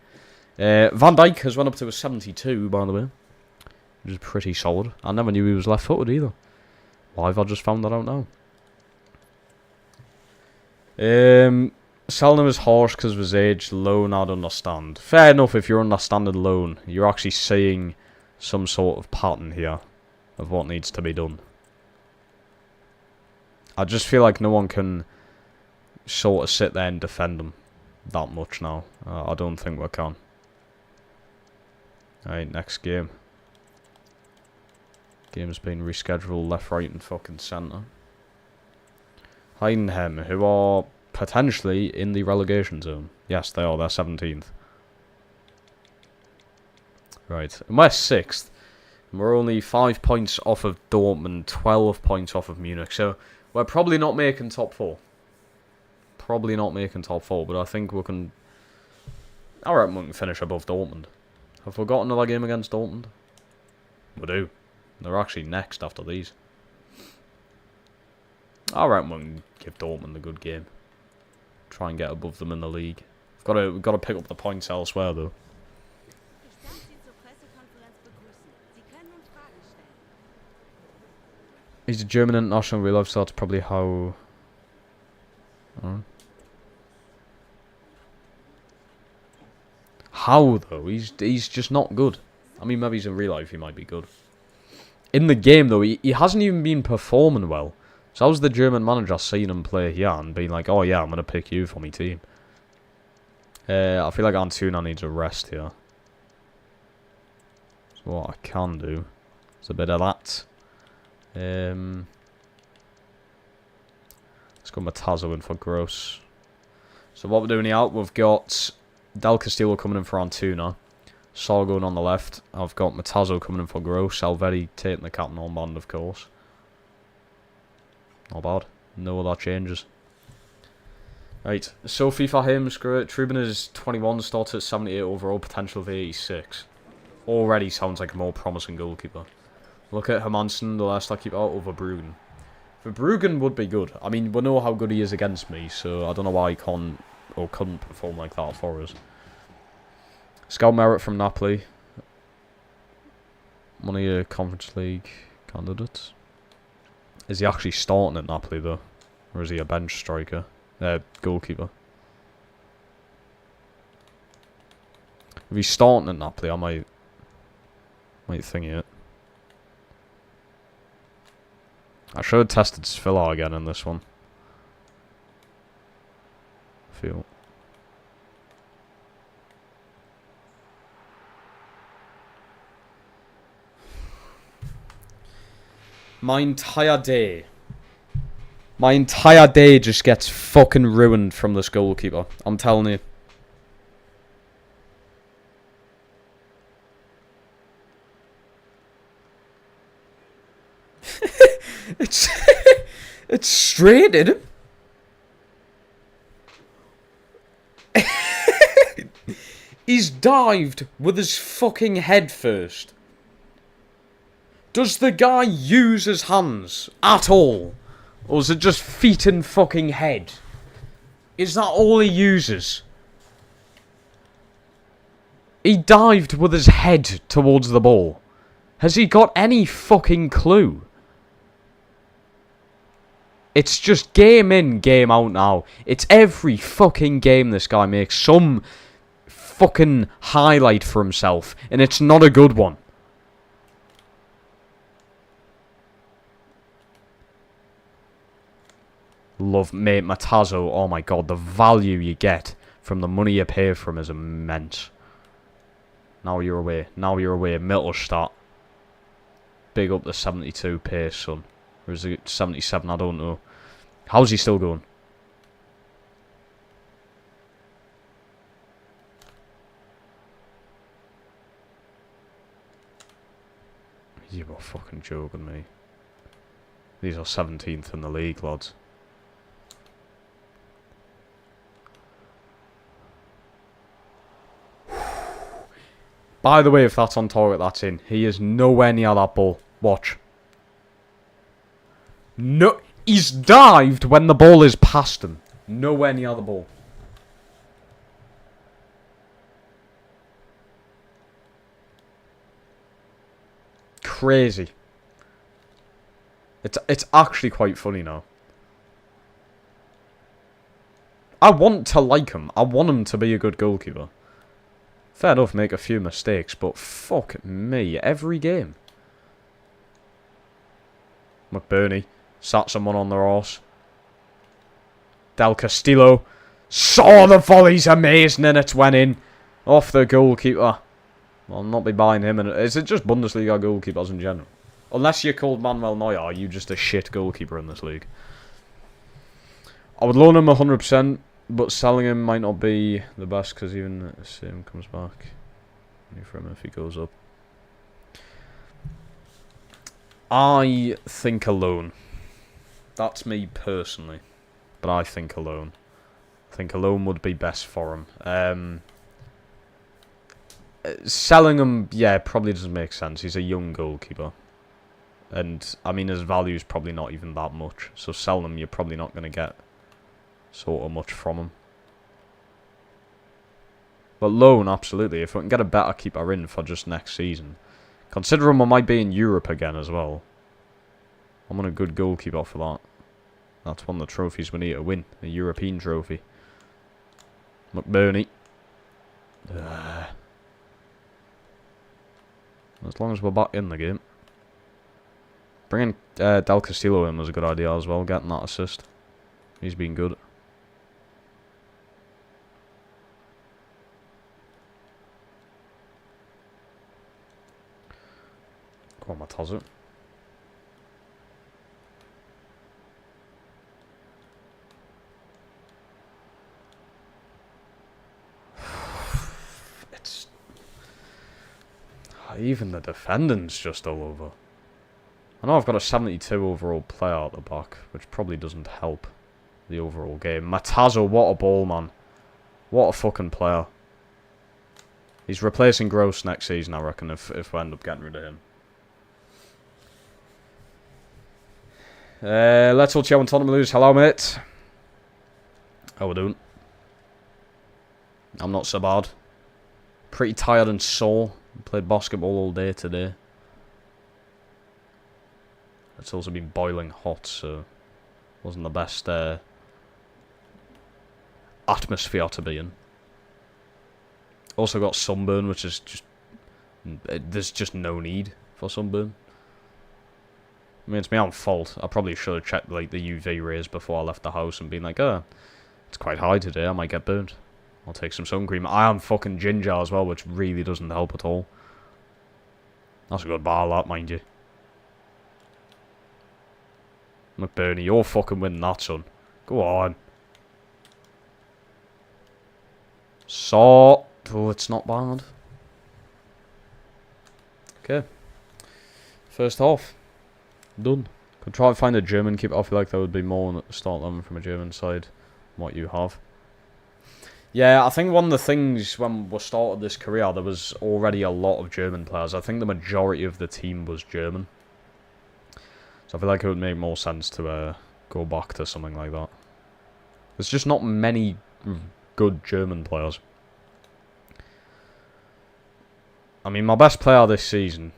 Van Dijk has went up to a 72, by the way, which is pretty solid. I never knew he was left-footed either. Why have I just found that out now? Selling him is harsh because of his age. Loan, I'd understand. Fair enough if you're understanding loan. You're actually seeing some sort of pattern here of what needs to be done. I just feel like no one can sort of sit there and defend him that much now. I don't think we can. Alright, next game. Game's been rescheduled left, right and fucking centre. Heidenheim, who are potentially in the relegation zone. Yes, they are. They're 17th. Right. And we're 6th. And we're only 5 points off of Dortmund, 12 points off of Munich. So, we're probably not making top 4. Probably not making top 4, but I think we can... I reckon we can finish above Dortmund. Have we got another game against Dortmund? We do. They're actually next after these. I reckon we can give Dortmund a good game. Try and get above them in the league. We've got to pick up the points elsewhere though. He's a German international. We love, so that's probably how. How though? He's just not good. I mean, maybe in real life he might be good. In the game though, he hasn't even been performing well. So how's the German manager seeing him play here and being like, oh yeah, I'm gonna pick you for my team? I feel like Antuna needs a rest here. So what I can do is a bit of that. Let's go Matazo in for Gross. So what we're doing here, we've got Del Castillo coming in for Antuna. Saul going on the left. I've got Matazo coming in for Gross. Alvetti taking the captain armband, of course. Not bad. No other changes. Right. Sophie for him. Screw it. Trubin is 21. Starts at 78 overall. Potential of 86. Already sounds like a more promising goalkeeper. Look at Hermansen, the last keeper, over Bruggen. Verbruggen would be good. I mean, we know how good he is against me, so I don't know why he can't or couldn't perform like that for us. Scout Merit from Napoli. One of your Conference League candidates. Is he actually starting at Napoli though? Or is he a bench striker? Goalkeeper. If he's starting at Napoli, I might think it. I should have tested Svilar again in this one. Feel. My entire day just gets fucking ruined from this goalkeeper. I'm telling you. It's straight at him. He's dived with his fucking head first. Does the guy use his hands at all? Or is it just feet and fucking head? Is that all he uses? He dived with his head towards the ball. Has he got any fucking clue? It's just game in, game out now. It's every fucking game this guy makes some fucking highlight for himself. And it's not a good one. Love, mate, Matazo. Oh my god, the value you get from the money you pay for him is immense. Now you're away. Now you're away. Mittelstadt. Big up the 72 pace, son. Or is it 77? I don't know. How's he still going? You were fucking joking me. These are 17th in the league, lads. By the way, if that's on target, that's in. He is nowhere near that ball. Watch. No, he's dived when the ball is past him. Nowhere near the ball. Crazy. It's actually quite funny now. I want to like him. I want him to be a good goalkeeper. Fair enough, make a few mistakes, but fuck me, every game. McBurney sat someone on their arse. Del Castillo saw the volley's amazing and it went in. Off the goalkeeper. I'll not be buying him. And is it just Bundesliga goalkeepers in general? Unless you're called Manuel Neuer, are you just a shit goalkeeper in this league? I would loan him 100%, but selling him might not be the best because even the same comes back. Only for him if he goes up. I think a loan. That's me personally. But I think a loan. I think a loan would be best for him. Selling him, yeah, probably doesn't make sense. He's a young goalkeeper. And, I mean, his value is probably not even that much. So selling him, you're probably not going to get sort of much from him. But loan, absolutely. If we can get a better keeper in for just next season. Considering we might be in Europe again as well. I'm on a good goalkeeper for that. That's one of the trophies we need to win. A European trophy. McBurney. As long as we're back in the game. Bringing Del Castillo in was a good idea as well. Getting that assist. He's been good. Come on, Matazo. It's... Even the defending's just all over. I know I've got a 72 overall player at the back, which probably doesn't help the overall game. Matazo, what a ball, man. What a fucking player. He's replacing Gross next season, I reckon, if we end up getting rid of him. Let's all chill and Tottenham lose. Hello, mate. How we doing? I'm not so bad. Pretty tired and sore. Played basketball all day today. It's also been boiling hot, so wasn't the best atmosphere to be in. Also got sunburn, which is just... there's just no need for sunburn. I mean, it's my own fault. I probably should have checked like the UV rays before I left the house and been like, oh, it's quite high today, I might get burnt. I'll take some sun cream. I am fucking ginger as well, which really doesn't help at all. That's a good bar, that, mind you. McBurney, you're fucking winning that, son. Go on. So... oh, it's not bad. Okay. First half. Done. Could try and find a German keeper. I feel like there would be more on the start 11 from a German side than what you have. Yeah, I think one of the things when we started this career, there was already a lot of German players. I think the majority of the team was German. So I feel like it would make more sense to go back to something like that. There's just not many good German players. I mean, my best player this season,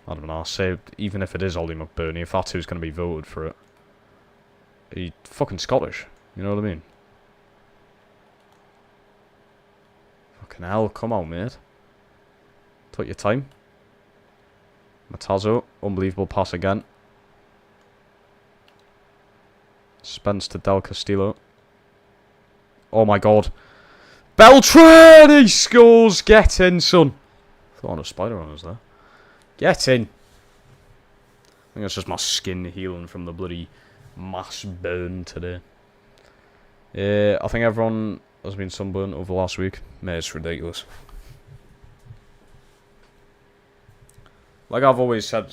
I don't know, I'll say, even if it is Ollie McBurney, if that's who's going to be voted for it, he's fucking Scottish, you know what I mean? Fucking hell, come on, mate. Take your time. Matazo, unbelievable pass again. Spence to Del Castillo. Oh my god. Beltran! He scores! Get in, son. Thought a spider on us there. Get in. I think it's just my skin healing from the bloody mass burn today. I think everyone has been sunburned over the last week. Mate, it's ridiculous. Like I've always said,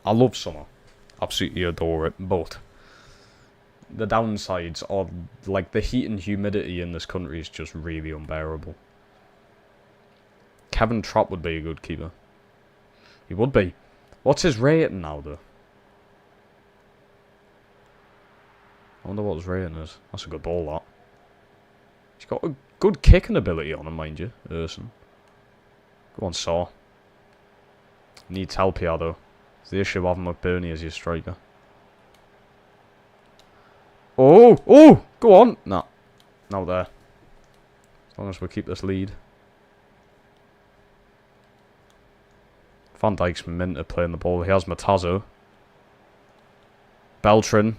I love summer. Absolutely adore it, but the downsides are, like, the heat and humidity in this country is just really unbearable. Kevin Trapp would be a good keeper. He would be. What's his rating now, though? I wonder what his rating is. That's a good ball, that. He's got a good kicking ability on him, mind you, Erson. Go on, Saw. Needs help here, though. It's the issue of having McBurney as your striker. Oh! Oh! Go on! Nah. Not there. As long as we keep this lead. Van Dijk's mint at playing the ball. He has Matazo. Beltran.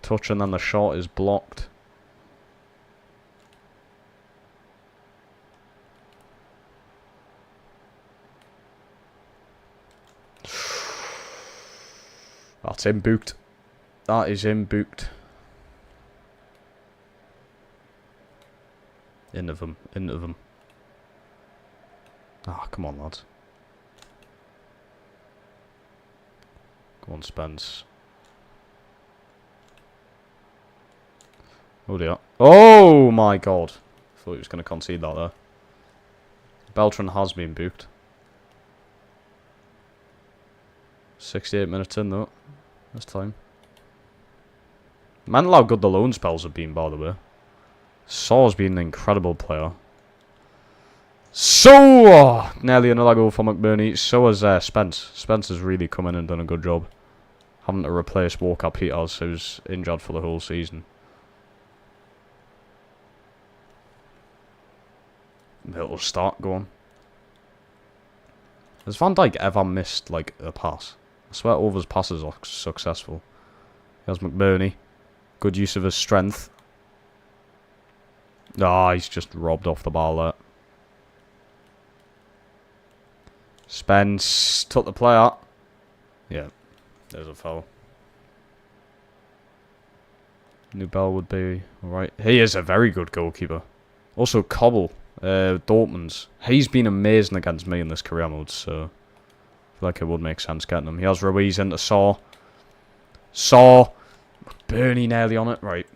Touch and then the shot is blocked. That's him booked. That is him booked. Into them. Into them. Ah, come on, lads. Go on, Spence. Oh dear. Oh my god. Thought he was going to concede that there. Beltran has been booked. 68 minutes in though. This time. Man, how good the loan spells have been, by the way. Saw's been an incredible player. So, nearly another goal for McBurney. So has Spence. Spence has really come in and done a good job. Having to replace Walker Peters, who's injured for the whole season. Little start going. Has Van Dijk ever missed, like, a pass? I swear all of his passes are successful. Here's McBurney. Good use of his strength. Ah, he's just robbed off the ball there. Spence took the play out. Yeah, there's a foul. Nubel would be alright. He is a very good goalkeeper. Also, Cobble, Dortmund's. He's been amazing against me in this career mode, so I feel like it would make sense getting him. He has Ruiz into Saw. Saw. Bernie nearly on it. Right.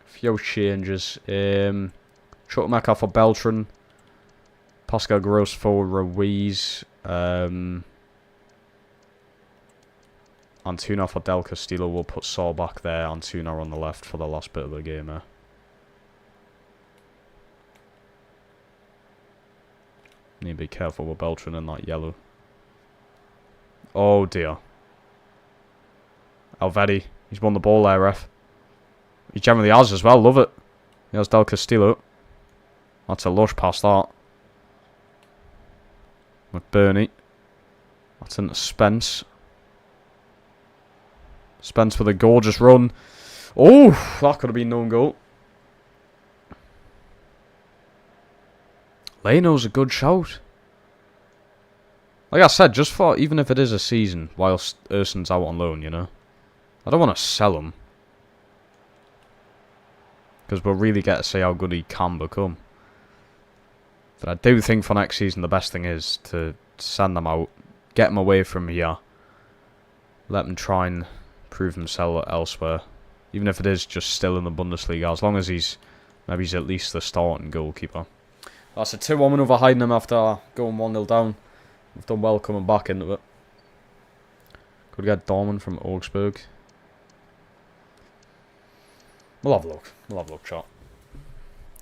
Few changes. Chukwemeka for Beltran. Pascal Gross for Ruiz. Antuna for Del Castillo. We'll put Saw back there. Antuna on the left for the last bit of the game. Need to be careful with Beltran in that yellow. Oh dear. Alvedi. He's won the ball there, ref. He generally has as well. Love it. He has Del Castillo. That's a lush pass, that. McBurney. That's into Spence. Spence with a gorgeous run. Oh, that could have been no goal. Leno's a good shout. Like I said, just for, even if it is a season, whilst Erson's out on loan, you know. I don't want to sell him. Because we'll really get to see how good he can become. But I do think for next season, the best thing is to send them out. Get them away from here. Let them try and prove himself elsewhere. Even if it is just still in the Bundesliga. As long as maybe he's at least the starting goalkeeper. That's a 2-1 win over Heidenheim after going 1-0 down. We've done well coming back into it. Could get Dorman from Augsburg. We'll have a look. We'll have a look, chat.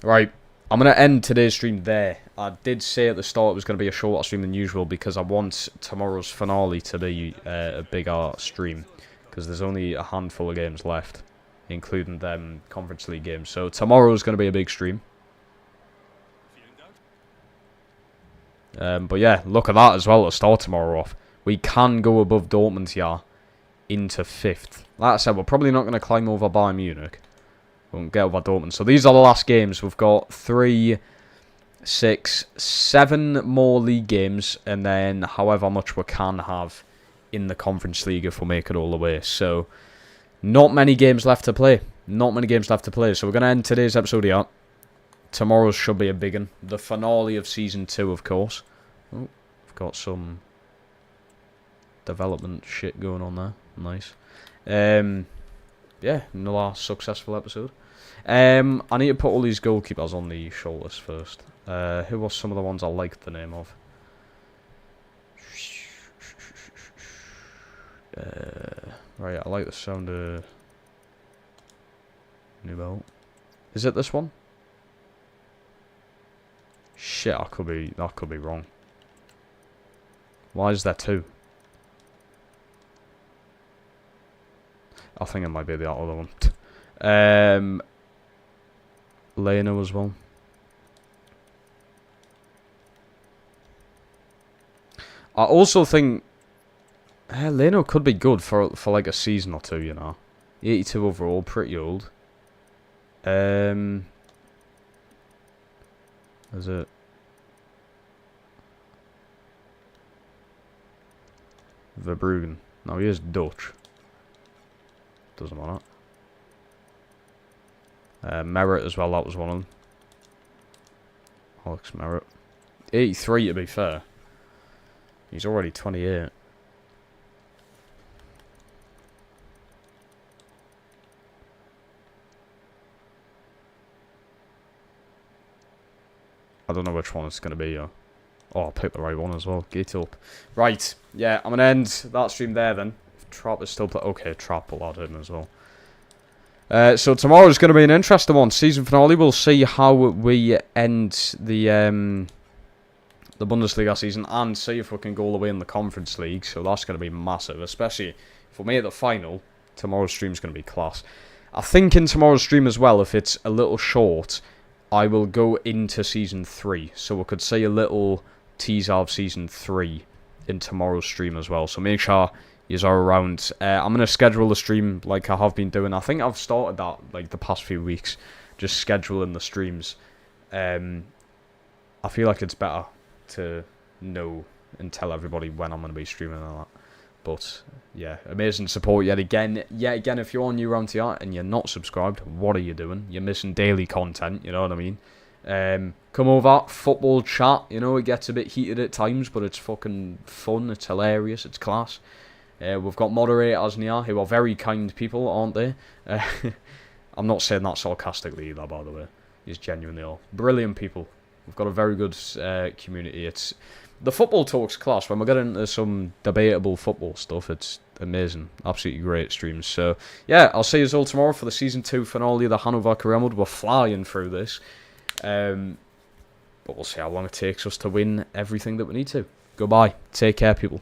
Right. I'm going to end today's stream there. I did say at the start it was going to be a shorter stream than usual because I want tomorrow's finale to be a bigger stream. Because there's only a handful of games left, including them Conference League games. So tomorrow's going to be a big stream. But yeah, look at that as well to start tomorrow off. We can go above Dortmund here into 5th. Like I said, we're probably not going to climb over Bayern Munich. We won't get over Dortmund. So these are the last games. We've got 3, 6, 7 more league games. And then however much we can have in the Conference League if we make it all the way. So not many games left to play. Not many games left to play. So we're going to end today's episode here. Tomorrow's should be a big one. The finale of Season 2, of course. Oh, we've got some development shit going on there. Nice. Yeah, another successful episode. I need to put all these goalkeepers on the short list first. Who was some of the ones I liked the name of? Right, I like the sound of new belt. Is it this one? Shit, that could be wrong. Why is there two? I think it might be the other one. Leno as well. I also think Leno could be good for like a season or two, you know. 82 overall, pretty old. Is it? Verbruggen. No, he is Dutch. Doesn't matter. Merritt as well, that was one of them. Alex Merritt. 83 to be fair. He's already 28. I don't know which one it's going to be, yo. Oh, I picked the right one as well. Get up. Right, yeah, I'm going to end that stream there then. Trap is still okay, Trap will add him as well. So tomorrow is going to be an interesting one. Season finale. We'll see how we end the Bundesliga season and see if we can go all the way in the Conference League. So that's going to be massive, especially if we make the final. Tomorrow's stream is going to be class. I think in tomorrow's stream as well, if it's a little short, I will go into Season 3. So we could see a little teaser of Season 3 in tomorrow's stream as well. So make sure you are around. I'm going to schedule the stream like I have been doing. I think I've started that like the past few weeks, just scheduling the streams. I feel like it's better to know and tell everybody when I'm going to be streaming and all that. But yeah, amazing support yet again. Yet again, if you're new around here and you're not subscribed, what are you doing? You're missing daily content, you know what I mean? Come over, football chat, you know, it gets a bit heated at times, but it's fucking fun, it's hilarious, it's class. We've got moderators near who are very kind people, aren't they? I'm not saying that sarcastically either, by the way. He's genuinely all brilliant people. We've got a very good community. It's the football talk's class. When we get into some debatable football stuff, it's amazing. Absolutely great streams. So, yeah, I'll see you all tomorrow for the Season 2 finale of the Hannover career mode. We're flying through this. But we'll see how long it takes us to win everything that we need to. Goodbye. Take care, people.